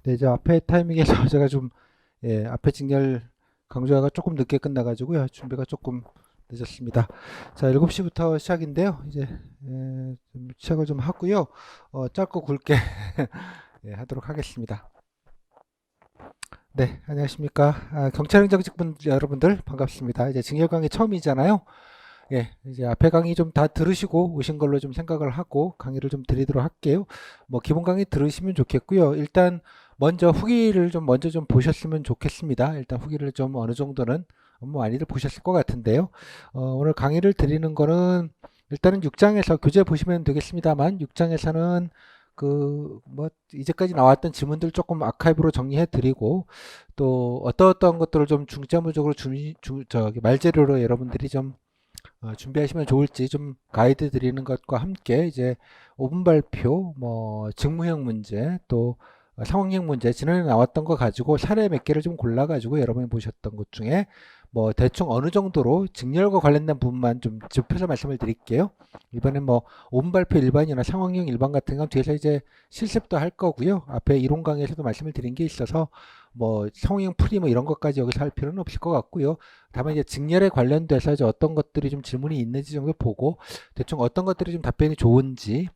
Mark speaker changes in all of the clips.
Speaker 1: 네, 이제 앞에 타이밍에서 제가 좀, 앞에 직렬 강조가 조금 늦게 끝나가지고요. 준비가 조금 늦었습니다. 자, 7시부터 시작인데요. 이제, 좀 시작을 좀 하고요. 짧고 굵게 하도록 하겠습니다. 네, 안녕하십니까. 경찰행정직분 여러분들 반갑습니다. 이제 직렬 강의 처음이잖아요. 이제 앞에 강의 좀 다 들으시고 오신 걸로 좀 생각을 하고 강의를 좀 드리도록 할게요. 뭐 기본 강의 들으시면 좋겠고요. 일단 먼저 후기를 좀 먼저 좀 보셨으면 좋겠습니다. 일단 후기를 좀 어느 정도는 뭐 많이들 보셨을 것 같은데요. 오늘 강의를 드리는 거는 일단은 6장에서 교재 보시면 되겠습니다만 6장에서는 그 뭐 이제까지 나왔던 질문들 조금 아카이브로 정리해 드리고 또 어떤 것들을 좀 중점적으로 저기 말재료로 여러분들이 좀 준비하시면 좋을지 좀 가이드 드리는 것과 함께 이제 5분 발표, 뭐 직무형 문제, 또 상황형 문제 지난해 나왔던 거 가지고 사례 몇 개를 좀 골라가지고 여러분이 보셨던 것 중에 뭐 대충 어느 정도로 직렬과 관련된 부분만 좀 짚어서 말씀을 드릴게요. 이번엔 뭐 5분 발표 일반이나 상황형 일반 같은 건 뒤에서 이제 실습도 할 거고요. 앞에 이론 강의에서도 말씀을 드린 게 있어서 뭐 상황형 풀이 뭐 이런 것까지 여기서 할 필요는 없을 것 같고요. 다만 이제 직렬에 관련돼서 이제 어떤 것들이 좀 질문이 있는지 정도 보고 대충 어떤 것들이 좀 답변이 좋은지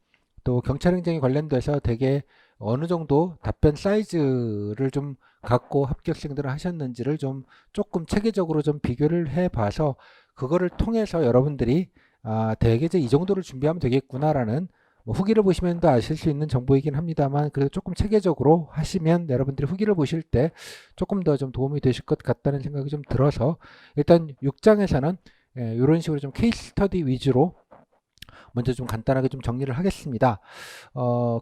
Speaker 1: 또 경찰행정에 관련돼서 되게 어느 정도 답변 사이즈를 좀 갖고 합격생들은 하셨는지를 좀 조금 체계적으로 좀 비교를 해 봐서 그거를 통해서 여러분들이 대개 이제 이 정도를 준비하면 되겠구나라는 뭐 후기를 보시면 더 아실 수 있는 정보이긴 합니다만 그래도 조금 체계적으로 하시면 여러분들이 후기를 보실 때 조금 더 좀 도움이 되실 것 같다는 생각이 좀 들어서 일단 6장에서는 이런 식으로 좀 케이스 스터디 위주로 먼저 좀 간단하게 좀 정리를 하겠습니다.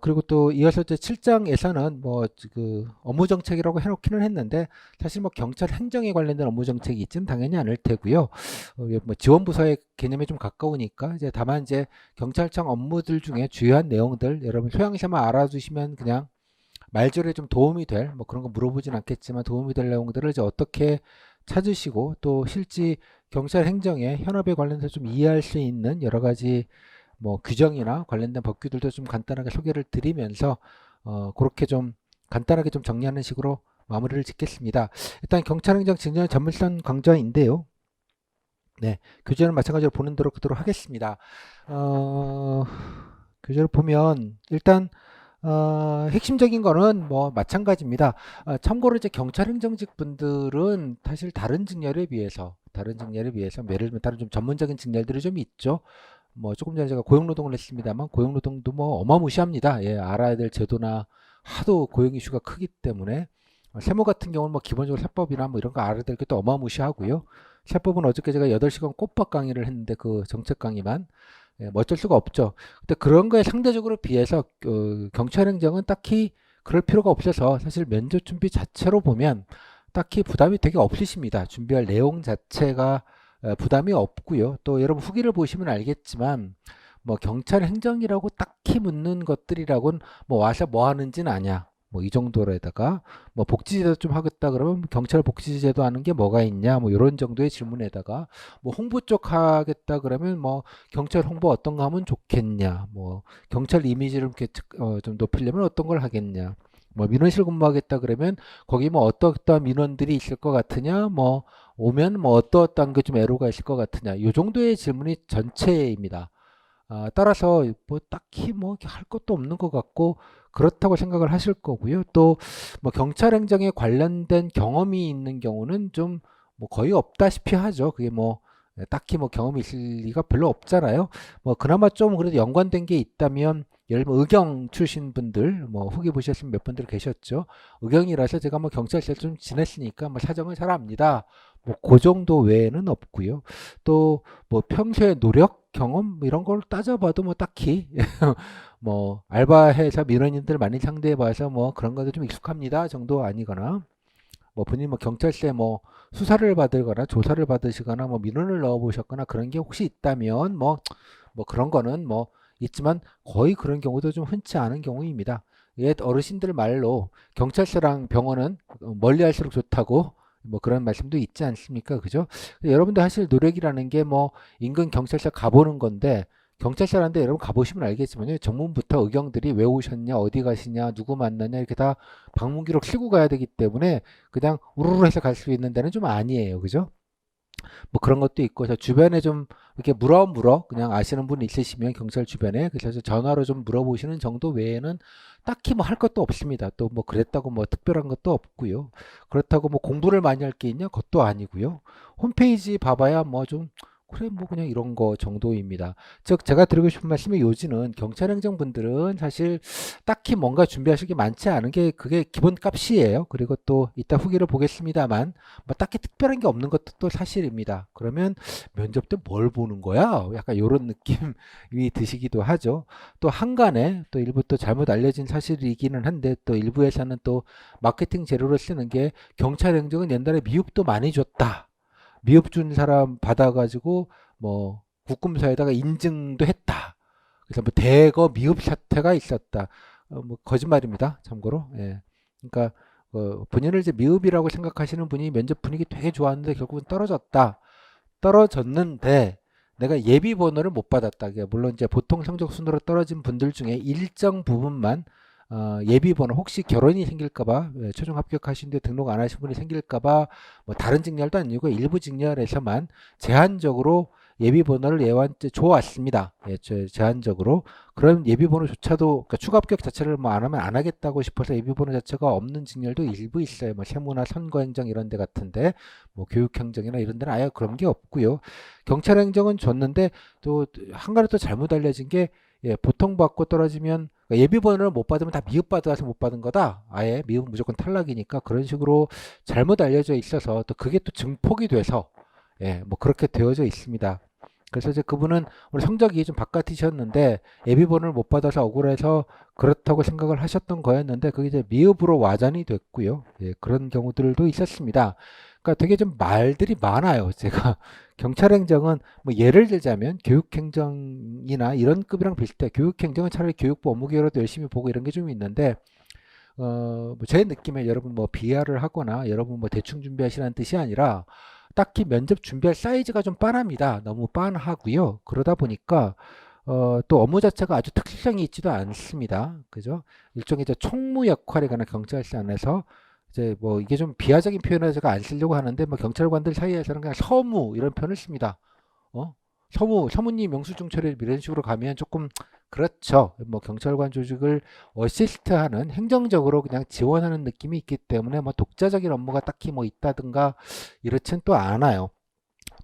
Speaker 1: 그리고 또 이어서 이제 7장에서는 뭐 그 업무 정책이라고 해놓기는 했는데 사실 뭐 경찰 행정에 관련된 업무 정책이 있지는 당연히 않을 테고요. 뭐 지원 부서의 개념에 좀 가까우니까 이제 다만 이제 경찰청 업무들 중에 주요한 내용들 여러분 소양시만 알아두시면 그냥 말절에 좀 도움이 될 뭐 그런 거 물어보진 않겠지만 도움이 될 내용들을 이제 어떻게 찾으시고 또 실제 경찰 행정의 현업에 관련해서 좀 이해할 수 있는 여러 가지 뭐 규정이나 관련된 법규들도 좀 간단하게 소개를 드리면서 그렇게 좀 간단하게 좀 정리하는 식으로 마무리를 짓겠습니다. 일단 경찰행정 직렬 전문성 강좌인데요. 네, 교재는 마찬가지로 보는 대로 그대로 하겠습니다. 교재를 보면 일단 핵심적인 거는 뭐 마찬가지입니다. 참고로 이제 경찰행정직 분들은 사실 다른 직렬에 비해서 예를 들면 다른 좀 전문적인 직렬들이 좀 있죠. 뭐 조금 전에 제가 고용노동을 했습니다만 고용노동도 뭐 어마무시합니다. 알아야 될 제도나 하도 고용 이슈가 크기 때문에 세무 같은 경우는 뭐 기본적으로 세법이나 뭐 이런 거 알아야 될 게 또 어마무시하고요. 세법은 어저께 제가 8시간 꼬박 강의를 했는데 그 정책 강의만 뭐 어쩔 수가 없죠. 근데 그런 거에 상대적으로 비해서 경찰행정은 딱히 그럴 필요가 없어서 사실 면접 준비 자체로 보면 딱히 부담이 되게 없으십니다. 준비할 내용 자체가 부담이 없고요. 또 여러분 후기를 보시면 알겠지만 뭐 경찰 행정이라고 딱히 묻는 것들이라고는 뭐 와서 뭐 하는지는 아냐. 뭐 이 정도로다가 뭐 복지제도 좀 하겠다 그러면 경찰 복지제도 하는 게 뭐가 있냐 뭐 이런 정도의 질문에다가 뭐 홍보 쪽 하겠다 그러면 뭐 경찰 홍보 어떤 거 하면 좋겠냐 뭐 경찰 이미지를 이렇게 좀 높이려면 어떤 걸 하겠냐 뭐 민원실 근무하겠다 그러면 거기 뭐 어떠한 민원들이 있을 것 같으냐 뭐 오면 뭐 어떠한 게 좀 애로가 있을 것 같으냐 이 정도의 질문이 전체입니다. 따라서 뭐 딱히 뭐 할 것도 없는 것 같고 그렇다고 생각을 하실 거고요. 또 뭐 경찰 행정에 관련된 경험이 있는 경우는 좀 뭐 거의 없다시피 하죠. 그게 뭐 딱히 뭐 경험이 있을 리가 별로 없잖아요. 뭐 그나마 좀 그래도 연관된 게 있다면 예를 들면 의경 출신 분들 뭐 후기 보셨으면 몇 분들 계셨죠. 의경이라서 제가 뭐 경찰서 좀 지냈으니까 뭐 사정을 잘 압니다. 뭐 그 정도 외에는 없고요. 또 뭐 평소에 노력, 경험 이런 걸 따져봐도 뭐 딱히 뭐 알바해서 민원인들 많이 상대해봐서 뭐 그런 것도 좀 익숙합니다 정도 아니거나 뭐 본인 뭐 경찰서에 뭐 수사를 받으거나 조사를 받으시거나 뭐 민원을 넣어보셨거나 그런 게 혹시 있다면 뭐 그런 거는 뭐 있지만 거의 그런 경우도 좀 흔치 않은 경우입니다. 옛 어르신들 말로 경찰서랑 병원은 멀리 할수록 좋다고 뭐 그런 말씀도 있지 않습니까? 그죠? 여러분들 하실 노력이라는 게 뭐 인근 경찰서 가보는 건데 경찰서라는데 여러분 가보시면 알겠지만요. 정문부터 의경들이 왜 오셨냐, 어디 가시냐, 누구 만나냐 이렇게 다 방문 기록 쓰고 가야 되기 때문에 그냥 우르르 해서 갈 수 있는 데는 좀 아니에요. 그죠? 뭐 그런 것도 있고, 저 주변에 좀 이렇게 그냥 아시는 분 있으시면 경찰 주변에 그래서 전화로 좀 물어보시는 정도 외에는 딱히 뭐 할 것도 없습니다. 또 뭐 그랬다고 뭐 특별한 것도 없고요. 그렇다고 뭐 공부를 많이 할 게 있냐? 그것도 아니고요. 홈페이지 봐봐야 뭐 좀 그래 뭐 그냥 이런 거 정도입니다. 즉 제가 드리고 싶은 말씀이 요지는 경찰 행정분들은 사실 딱히 뭔가 준비하실 게 많지 않은 게 그게 기본 값이에요. 그리고 또 이따 후기를 보겠습니다만 뭐 딱히 특별한 게 없는 것도 또 사실입니다. 그러면 면접 때 뭘 보는 거야? 약간 이런 느낌이 드시기도 하죠. 또 한간에 또 일부 또 잘못 알려진 사실이기는 한데 또 일부에서는 또 마케팅 재료로 쓰는 게 경찰 행정은 옛날에 미흡도 많이 줬다. 미흡 준 사람 받아가지고 뭐 국금사에다가 인증도 했다. 그래서 뭐 대거 미흡 사태가 있었다. 뭐 거짓말입니다. 참고로. 예. 그러니까 본인을 이제 미흡이라고 생각하시는 분이 면접 분위기 되게 좋았는데 결국은 떨어졌다. 떨어졌는데 내가 예비 번호를 못 받았다. 물론 이제 보통 성적 순으로 떨어진 분들 중에 일정 부분만 예비 번호 혹시 결혼이 생길까봐 최종 합격하시는데 등록 안 하신 분이 생길까봐 뭐 다른 직렬도 아니고 일부 직렬에서만 제한적으로 예비 번호를 예완 줘왔습니다. 예, 제한적으로 그런 예비 번호조차도 그러니까 추가 합격 자체를 뭐 안 하면 안 하겠다고 싶어서 예비 번호 자체가 없는 직렬도 일부 있어요. 뭐 세무나 선거행정 이런 데 같은데 뭐 교육행정이나 이런 데는 아예 그런 게 없고요. 경찰행정은 줬는데 또 한가지 또 잘못 알려진 게 예, 보통 받고 떨어지면 그러니까 예비 번호를 못 받으면 다 미흡 받아서 못 받은 거다. 아예 미흡 무조건 탈락이니까 그런 식으로 잘못 알려져 있어서 또 그게 또 증폭이 돼서 예, 뭐 그렇게 되어져 있습니다. 그래서 이제 그분은 우리 성적이 좀 바깥이셨는데 예비 번호를 못 받아서 억울해서 그렇다고 생각을 하셨던 거였는데 그게 이제 미흡으로 와전이 됐고요. 예, 그런 경우들도 있었습니다. 그러니까 되게 좀 말들이 많아요. 제가 경찰행정은 뭐 예를 들자면 교육행정이나 이런 급이랑 비슷해. 교육행정은 차라리 교육부 업무계획으로도 열심히 보고 이런 게 좀 있는데 뭐제 느낌에 여러분 뭐 비하를 하거나 여러분 뭐 대충 준비하시라는 뜻이 아니라 딱히 면접 준비할 사이즈가 좀 빤합니다. 너무 빤하고요. 그러다 보니까 또 업무 자체가 아주 특수성이 있지도 않습니다. 그죠? 일종의 이제 총무 역할이거나 경찰서 안에서 이제 뭐 이게 좀 비하적인 표현을 제가 안 쓰려고 하는데 뭐 경찰관들 사이에서는 그냥 서무 이런 표현을 씁니다. 어? 서무님 영수증 처리 이런 식으로 가면 조금 그렇죠. 뭐 경찰관 조직을 어시스트하는 행정적으로 그냥 지원하는 느낌이 있기 때문에 뭐 독자적인 업무가 딱히 뭐 있다든가 이렇진 또 않아요.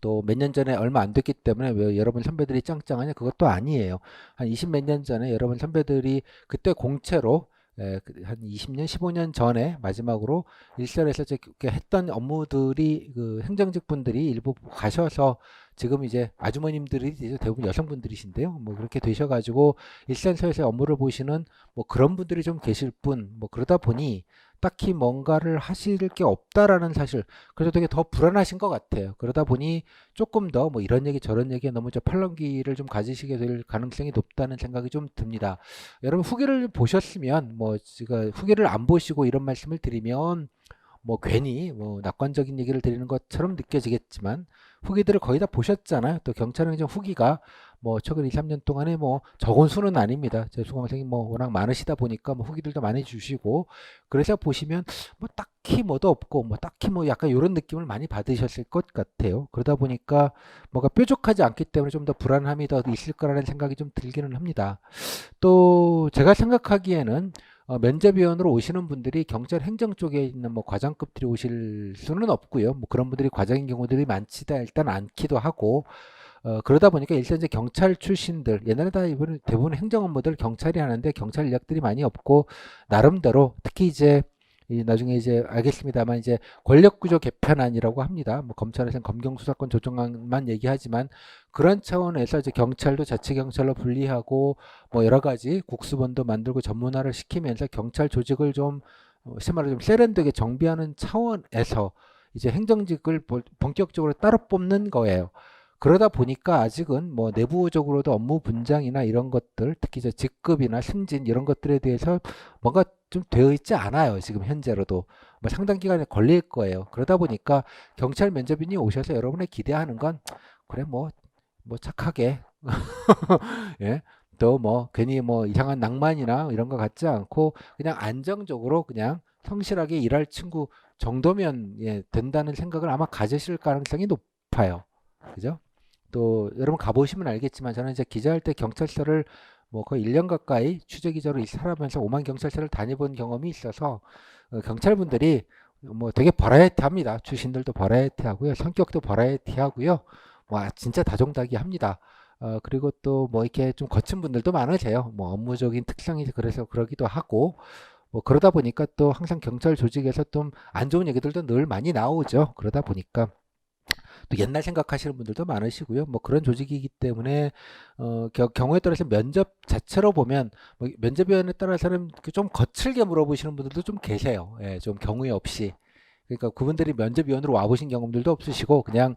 Speaker 1: 또 몇 년 전에 얼마 안 됐기 때문에 왜 여러분 선배들이 짱짱하냐 그것도 아니에요. 한 20 몇 년 전에 여러분 선배들이 그때 공채로 한 20년, 15년 전에 마지막으로 일선에서 이렇게 했던 업무들이 그 행정직 분들이 일부 가셔서 지금 이제 아주머님들이 이제 대부분 여성분들이신데요. 뭐 그렇게 되셔가지고 일선서에서 업무를 보시는 뭐 그런 분들이 좀 계실 뿐, 뭐 그러다 보니 딱히 뭔가를 하실 게 없다라는 사실. 그래서 되게 더 불안하신 것 같아요. 그러다 보니 조금 더 뭐 이런 얘기 저런 얘기에 너무 저 팔랑귀를 좀 가지시게 될 가능성이 높다는 생각이 좀 듭니다. 여러분 후기를 보셨으면 뭐 제가 후기를 안 보시고 이런 말씀을 드리면 뭐 괜히 뭐 낙관적인 얘기를 드리는 것처럼 느껴지겠지만 후기들을 거의 다 보셨잖아요. 또 경찰행정 후기가 뭐 최근 2, 3년 동안에 뭐 적은 수는 아닙니다. 제 수강생이 뭐 워낙 많으시다 보니까 뭐 후기들도 많이 주시고 그래서 보시면 뭐 딱히 뭐도 없고 뭐 딱히 뭐 약간 이런 느낌을 많이 받으셨을 것 같아요. 그러다 보니까 뭐가 뾰족하지 않기 때문에 좀 더 불안함이 더 있을 거라는 생각이 좀 들기는 합니다. 또 제가 생각하기에는 면접위원으로 오시는 분들이 경찰 행정 쪽에 있는 뭐 과장급들이 오실 수는 없고요. 뭐 그런 분들이 과장인 경우들이 많지도 일단 않기도 하고 그러다 보니까 일단 이제 경찰 출신들 옛날에 다 이번 대부분 행정 업무들 경찰이 하는데 경찰 인력들이 많이 없고 나름대로 특히 이제 나중에 이제 알겠습니다만 이제 권력구조 개편안이라고 합니다. 뭐 검찰에서는 검경수사권 조정안만 얘기하지만 그런 차원에서 이제 경찰도 자치경찰로 분리하고 뭐 여러 가지 국수본도 만들고 전문화를 시키면서 경찰 조직을 좀 말로 좀 세련되게 정비하는 차원에서 이제 행정직을 본격적으로 따로 뽑는 거예요. 그러다 보니까 아직은 뭐 내부적으로도 업무 분장이나 이런 것들, 특히 이제 직급이나 승진 이런 것들에 대해서 뭔가 좀 되어 있지 않아요. 지금 현재로도 뭐 상당 기간에 걸릴 거예요. 그러다 보니까 경찰 면접인이 오셔서 여러분의 기대하는 건 그래 뭐 착하게 예. 또 뭐 괜히 뭐 이상한 낭만이나 이런 거 갖지 않고 그냥 안정적으로 그냥 성실하게 일할 친구 정도면 예, 된다는 생각을 아마 가지실 가능성이 높아요. 그죠? 또 여러분 가보시면 알겠지만 저는 이제 기자할 때 경찰서를 뭐 거의 1년 가까이 취재 기자로 살아가면서 5만 경찰서를 다녀본 경험이 있어서 경찰분들이 뭐 되게 버라이어티합니다. 출신들도 버라이어티하고요. 성격도 버라이어티하고요. 와 진짜 다종다기합니다. 그리고 또 뭐 이렇게 좀 거친 분들도 많으세요. 뭐 업무적인 특성이 그래서 그러기도 하고 뭐 그러다 보니까 또 항상 경찰 조직에서 좀 안 좋은 얘기들도 늘 많이 나오죠. 그러다 보니까 또 옛날 생각하시는 분들도 많으시고요. 뭐 그런 조직이기 때문에 경우에 따라서 면접 자체로 보면 뭐 면접위원에 따라서는 좀 거칠게 물어보시는 분들도 좀 계세요. 예, 좀 경우에 없이. 그러니까 그분들이 면접위원으로 와보신 경험들도 없으시고 그냥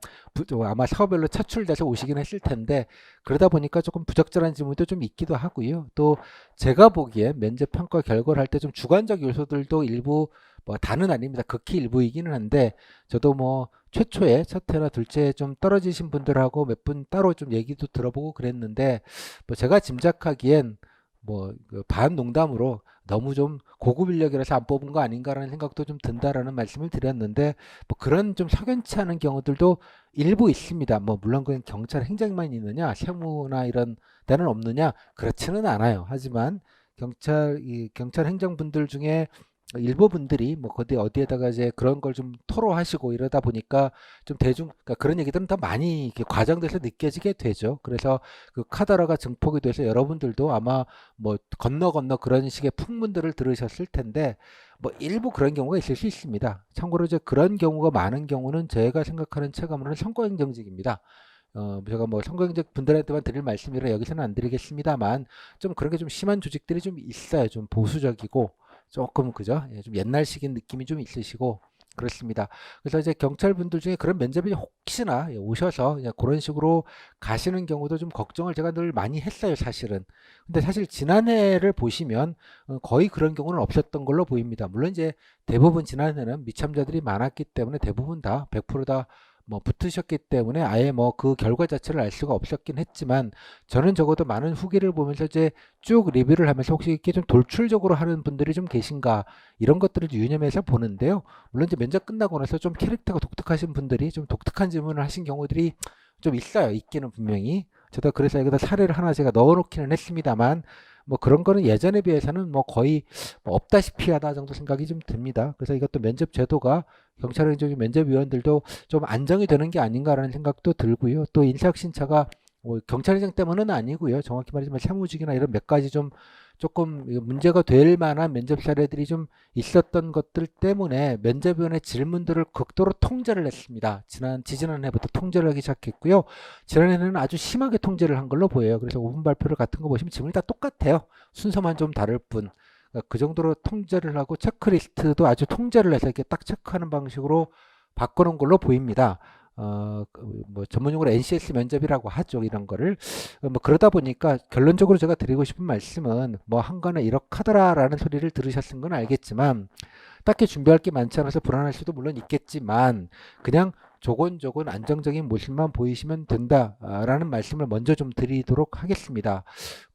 Speaker 1: 아마 사업별로 차출돼서 오시긴 했을 텐데 그러다 보니까 조금 부적절한 질문도 좀 있기도 하고요. 또 제가 보기에 면접 평가 결과를 할 때 좀 주관적 요소들도 일부 뭐 다는 아닙니다. 극히 일부이기는 한데 저도 뭐 최초에 첫 해나 둘째 좀 떨어지신 분들하고 몇 분 따로 좀 얘기도 들어보고 그랬는데 뭐 제가 짐작하기엔 뭐 반 농담으로 너무 좀 고급 인력이라서 안 뽑은 거 아닌가라는 생각도 좀 든다라는 말씀을 드렸는데 뭐 그런 좀 석연치 않은 경우들도 일부 있습니다. 뭐 물론 그건 경찰 행정만 있느냐 세무나 이런 데는 없느냐 그렇지는 않아요. 하지만 경찰 행정분들 중에 일부 분들이 뭐 어디에다가 이제 그런 걸 좀 토로하시고 이러다 보니까 좀 그러니까 그런 얘기들은 더 많이 이렇게 과장돼서 느껴지게 되죠. 그래서 그 카더라가 증폭이 돼서 여러분들도 아마 뭐 건너 그런 식의 풍문들을 들으셨을 텐데 뭐 일부 그런 경우가 있을 수 있습니다. 참고로 이제 그런 경우가 많은 경우는 제가 생각하는 체감으로는 선거행정직입니다. 제가 뭐 선거행정 분들한테만 드릴 말씀이라 여기서는 안 드리겠습니다만 좀 그런 게 좀 심한 조직들이 좀 있어요. 좀 보수적이고 조금 그죠? 예, 좀 옛날식인 느낌이 좀 있으시고 그렇습니다. 그래서 이제 경찰분들 중에 그런 면접이 혹시나 예, 오셔서 그냥 그런 식으로 가시는 경우도 좀 걱정을 제가 늘 많이 했어요, 사실은. 근데 사실 지난해를 보시면 거의 그런 경우는 없었던 걸로 보입니다. 물론 이제 대부분 지난해는 미참자들이 많았기 때문에 대부분 다 100%다 뭐 붙으셨기 때문에 아예 뭐 그 결과 자체를 알 수가 없었긴 했지만 저는 적어도 많은 후기를 보면서 이제 쭉 리뷰를 하면서 혹시 이렇게 좀 돌출적으로 하는 분들이 좀 계신가 이런 것들을 유념해서 보는데요. 물론 이제 면접 끝나고 나서 좀 캐릭터가 독특하신 분들이 좀 독특한 질문을 하신 경우들이 좀 있어요. 있기는 분명히. 저도 그래서 여기다 사례를 하나 제가 넣어놓기는 했습니다만 뭐 그런 거는 예전에 비해서는 뭐 거의 뭐 없다시피 하다 정도 생각이 좀 듭니다. 그래서 이것도 면접 제도가 경찰행정의 면접위원들도 좀 안정이 되는 게 아닌가라는 생각도 들고요. 또 인사혁신처가 뭐 경찰청 때문은 아니고요. 정확히 말하자면 사무직이나 이런 몇 가지 좀 조금 문제가 될 만한 면접 사례들이 좀 있었던 것들 때문에 면접위원회 질문들을 극도로 통제를 했습니다. 지지난해부터 통제를 하기 시작했고요. 지난해는 아주 심하게 통제를 한 걸로 보여요. 그래서 5분 발표를 같은 거 보시면 질문이 다 똑같아요. 순서만 좀 다를 뿐. 그 정도로 통제를 하고 체크리스트도 아주 통제를 해서 이렇게 딱 체크하는 방식으로 바꾸는 걸로 보입니다. 뭐 전문용어로 NCS 면접이라고 하죠. 이런 거를. 뭐 그러다 보니까 결론적으로 제가 드리고 싶은 말씀은 뭐 한간에 이렇하더라라는 소리를 들으셨은 건 알겠지만 딱히 준비할 게 많지 않아서 불안할 수도 물론 있겠지만 그냥 조곤조곤 안정적인 모습만 보이시면 된다라는 말씀을 먼저 좀 드리도록 하겠습니다.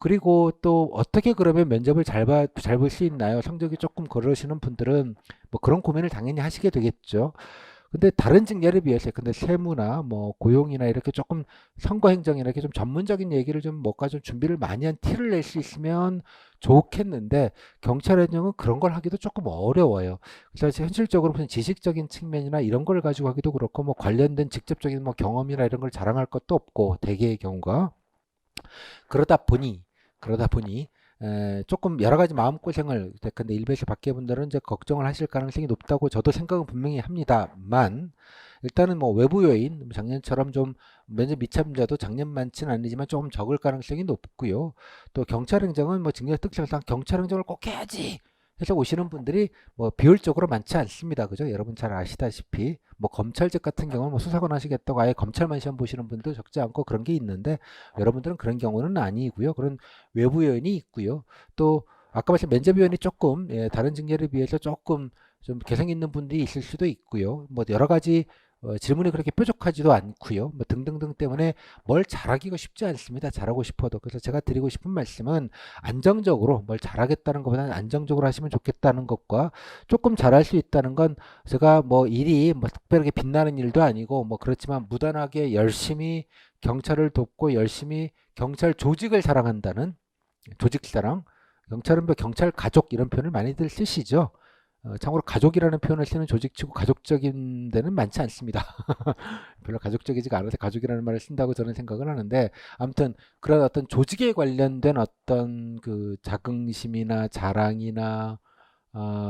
Speaker 1: 그리고 또 어떻게 그러면 면접을 잘 볼 수 있나요? 성적이 조금 그러시는 분들은 뭐 그런 고민을 당연히 하시게 되겠죠. 근데 다른 직렬에 비해서 근데 세무나 뭐 고용이나 이렇게 조금 선거 행정이나 이렇게 좀 전문적인 얘기를 좀 뭔가 좀 준비를 많이 한 티를 낼 수 있으면 좋겠는데 경찰 행정은 그런 걸 하기도 조금 어려워요. 그래서 현실적으로 무슨 지식적인 측면이나 이런 걸 가지고 하기도 그렇고 뭐 관련된 직접적인 뭐 경험이나 이런 걸 자랑할 것도 없고 대개의 경우가 그러다 보니 그러다 보니 조금 여러 가지 마음고생을 근데 일베에서 밖에 분들은 이제 걱정을 하실 가능성이 높다고 저도 생각은 분명히 합니다만 일단은 뭐 외부 요인 작년처럼 좀 면접 미참자도 작년만치는 아니지만 조금 적을 가능성이 높고요. 또 경찰 행정은 뭐 직렬 특성상 경찰 행정을 꼭 해야지 해서 오시는 분들이 뭐 비율적으로 많지 않습니다. 그죠? 여러분 잘 아시다시피 뭐 검찰직 같은 경우는 뭐 수사관 하시겠다고 아예 검찰만 시험 보시는 분도 적지 않고 그런 게 있는데 여러분들은 그런 경우는 아니고요. 그런 외부 요인이 있고요. 또 아까 말씀 면접위원이 조금 다른 직렬에 비해서 조금 좀 개성 있는 분들이 있을 수도 있고요. 뭐 여러 가지 질문이 그렇게 뾰족하지도 않고요. 뭐 등등등 때문에 뭘 잘하기가 쉽지 않습니다. 잘하고 싶어도. 그래서 제가 드리고 싶은 말씀은 안정적으로 뭘 잘하겠다는 것보다는 안정적으로 하시면 좋겠다는 것과 조금 잘할 수 있다는 건 제가 뭐 일이 뭐 특별하게 빛나는 일도 아니고 뭐 그렇지만 무단하게 열심히 경찰을 돕고 열심히 경찰 조직을 사랑한다는 조직 사랑. 경찰은 뭐 경찰 가족 이런 표현을 많이들 쓰시죠. 참고로 가족이라는 표현을 쓰는 조직치고 가족적인 데는 많지 않습니다. 별로 가족적이지가 않아서 가족이라는 말을 쓴다고 저는 생각을 하는데 아무튼 그런 어떤 조직에 관련된 어떤 그 자긍심이나 자랑이나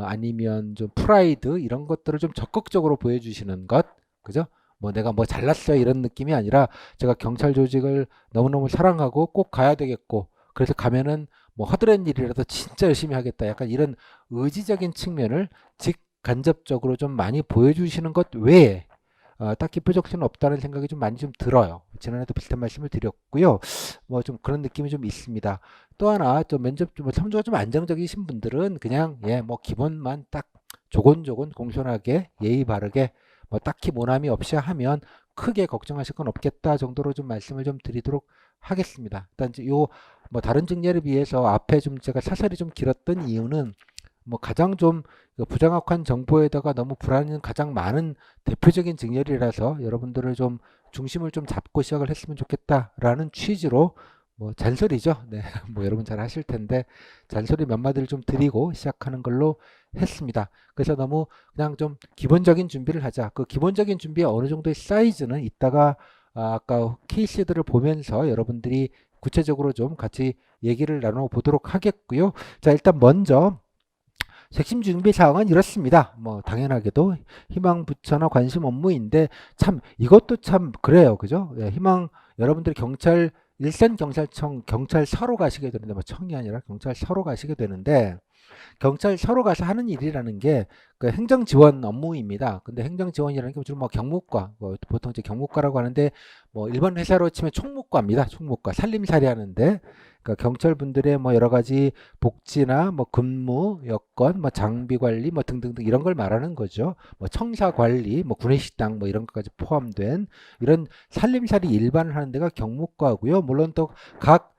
Speaker 1: 아니면 좀 프라이드 이런 것들을 좀 적극적으로 보여주시는 것, 그죠? 뭐 내가 뭐 잘났어요 이런 느낌이 아니라 제가 경찰 조직을 너무너무 사랑하고 꼭 가야 되겠고 그래서 가면은 뭐 허드렛 일이라도 진짜 열심히 하겠다 약간 이런 의지적인 측면을 직간접적으로 좀 많이 보여주시는 것 외에 딱히 뾰족수는 없다는 생각이 좀 많이 좀 들어요. 지난해도 비슷한 말씀을 드렸고요. 뭐 좀 그런 느낌이 좀 있습니다. 또 하나 좀 면접 좀 성적이 좀 안정적이신 분들은 그냥 뭐 기본만 딱 조곤조곤 공손하게 예의 바르게 뭐 딱히 모남이 없이 하면 크게 걱정하실 건 없겠다 정도로 좀 말씀을 좀 드리도록 하겠습니다. 일단 이제 요 뭐 다른 직렬에 비해서 앞에 좀 제가 사설이 좀 길었던 이유는 뭐 가장 좀 부정확한 정보에다가 너무 불안이 가장 많은 대표적인 직렬이라서 여러분들을 좀 중심을 좀 잡고 시작을 했으면 좋겠다라는 취지로 뭐 잔소리죠. 네, 뭐 여러분 잘 하실 텐데 잔소리 몇 마디를 좀 드리고 시작하는 걸로 했습니다. 그래서 너무 그냥 좀 기본적인 준비를 하자. 그 기본적인 준비의 어느 정도의 사이즈는 이따가 아까 케이스들을 보면서 여러분들이 구체적으로 좀 같이 얘기를 나눠 보도록 하겠고요. 자, 일단 먼저 핵심 준비 사항은 이렇습니다. 뭐 당연하게도 희망 부처나 관심 업무인데 참 이것도 참 그래요. 그죠? 예, 희망 여러분들 경찰 일선 경찰청 경찰서로 가시게 되는데 뭐 청이 아니라 경찰서로 가시게 되는데 경찰서로 가서 하는 일이라는 게 그 행정 지원 업무입니다. 근데 행정 지원이라는 게 주로 뭐 경무과, 뭐 보통 이제 경무과라고 하는데 뭐 일반 회사로 치면 총무과입니다. 총무과 살림살이 하는데 그러니까 경찰 분들의 뭐 여러 가지 복지나 뭐 근무 여건, 뭐 장비 관리 뭐 등등등 이런 걸 말하는 거죠. 뭐 청사 관리, 뭐 구내식당 뭐 이런 것까지 포함된 이런 살림살이 일반을 하는 데가 경무과고요. 물론 또각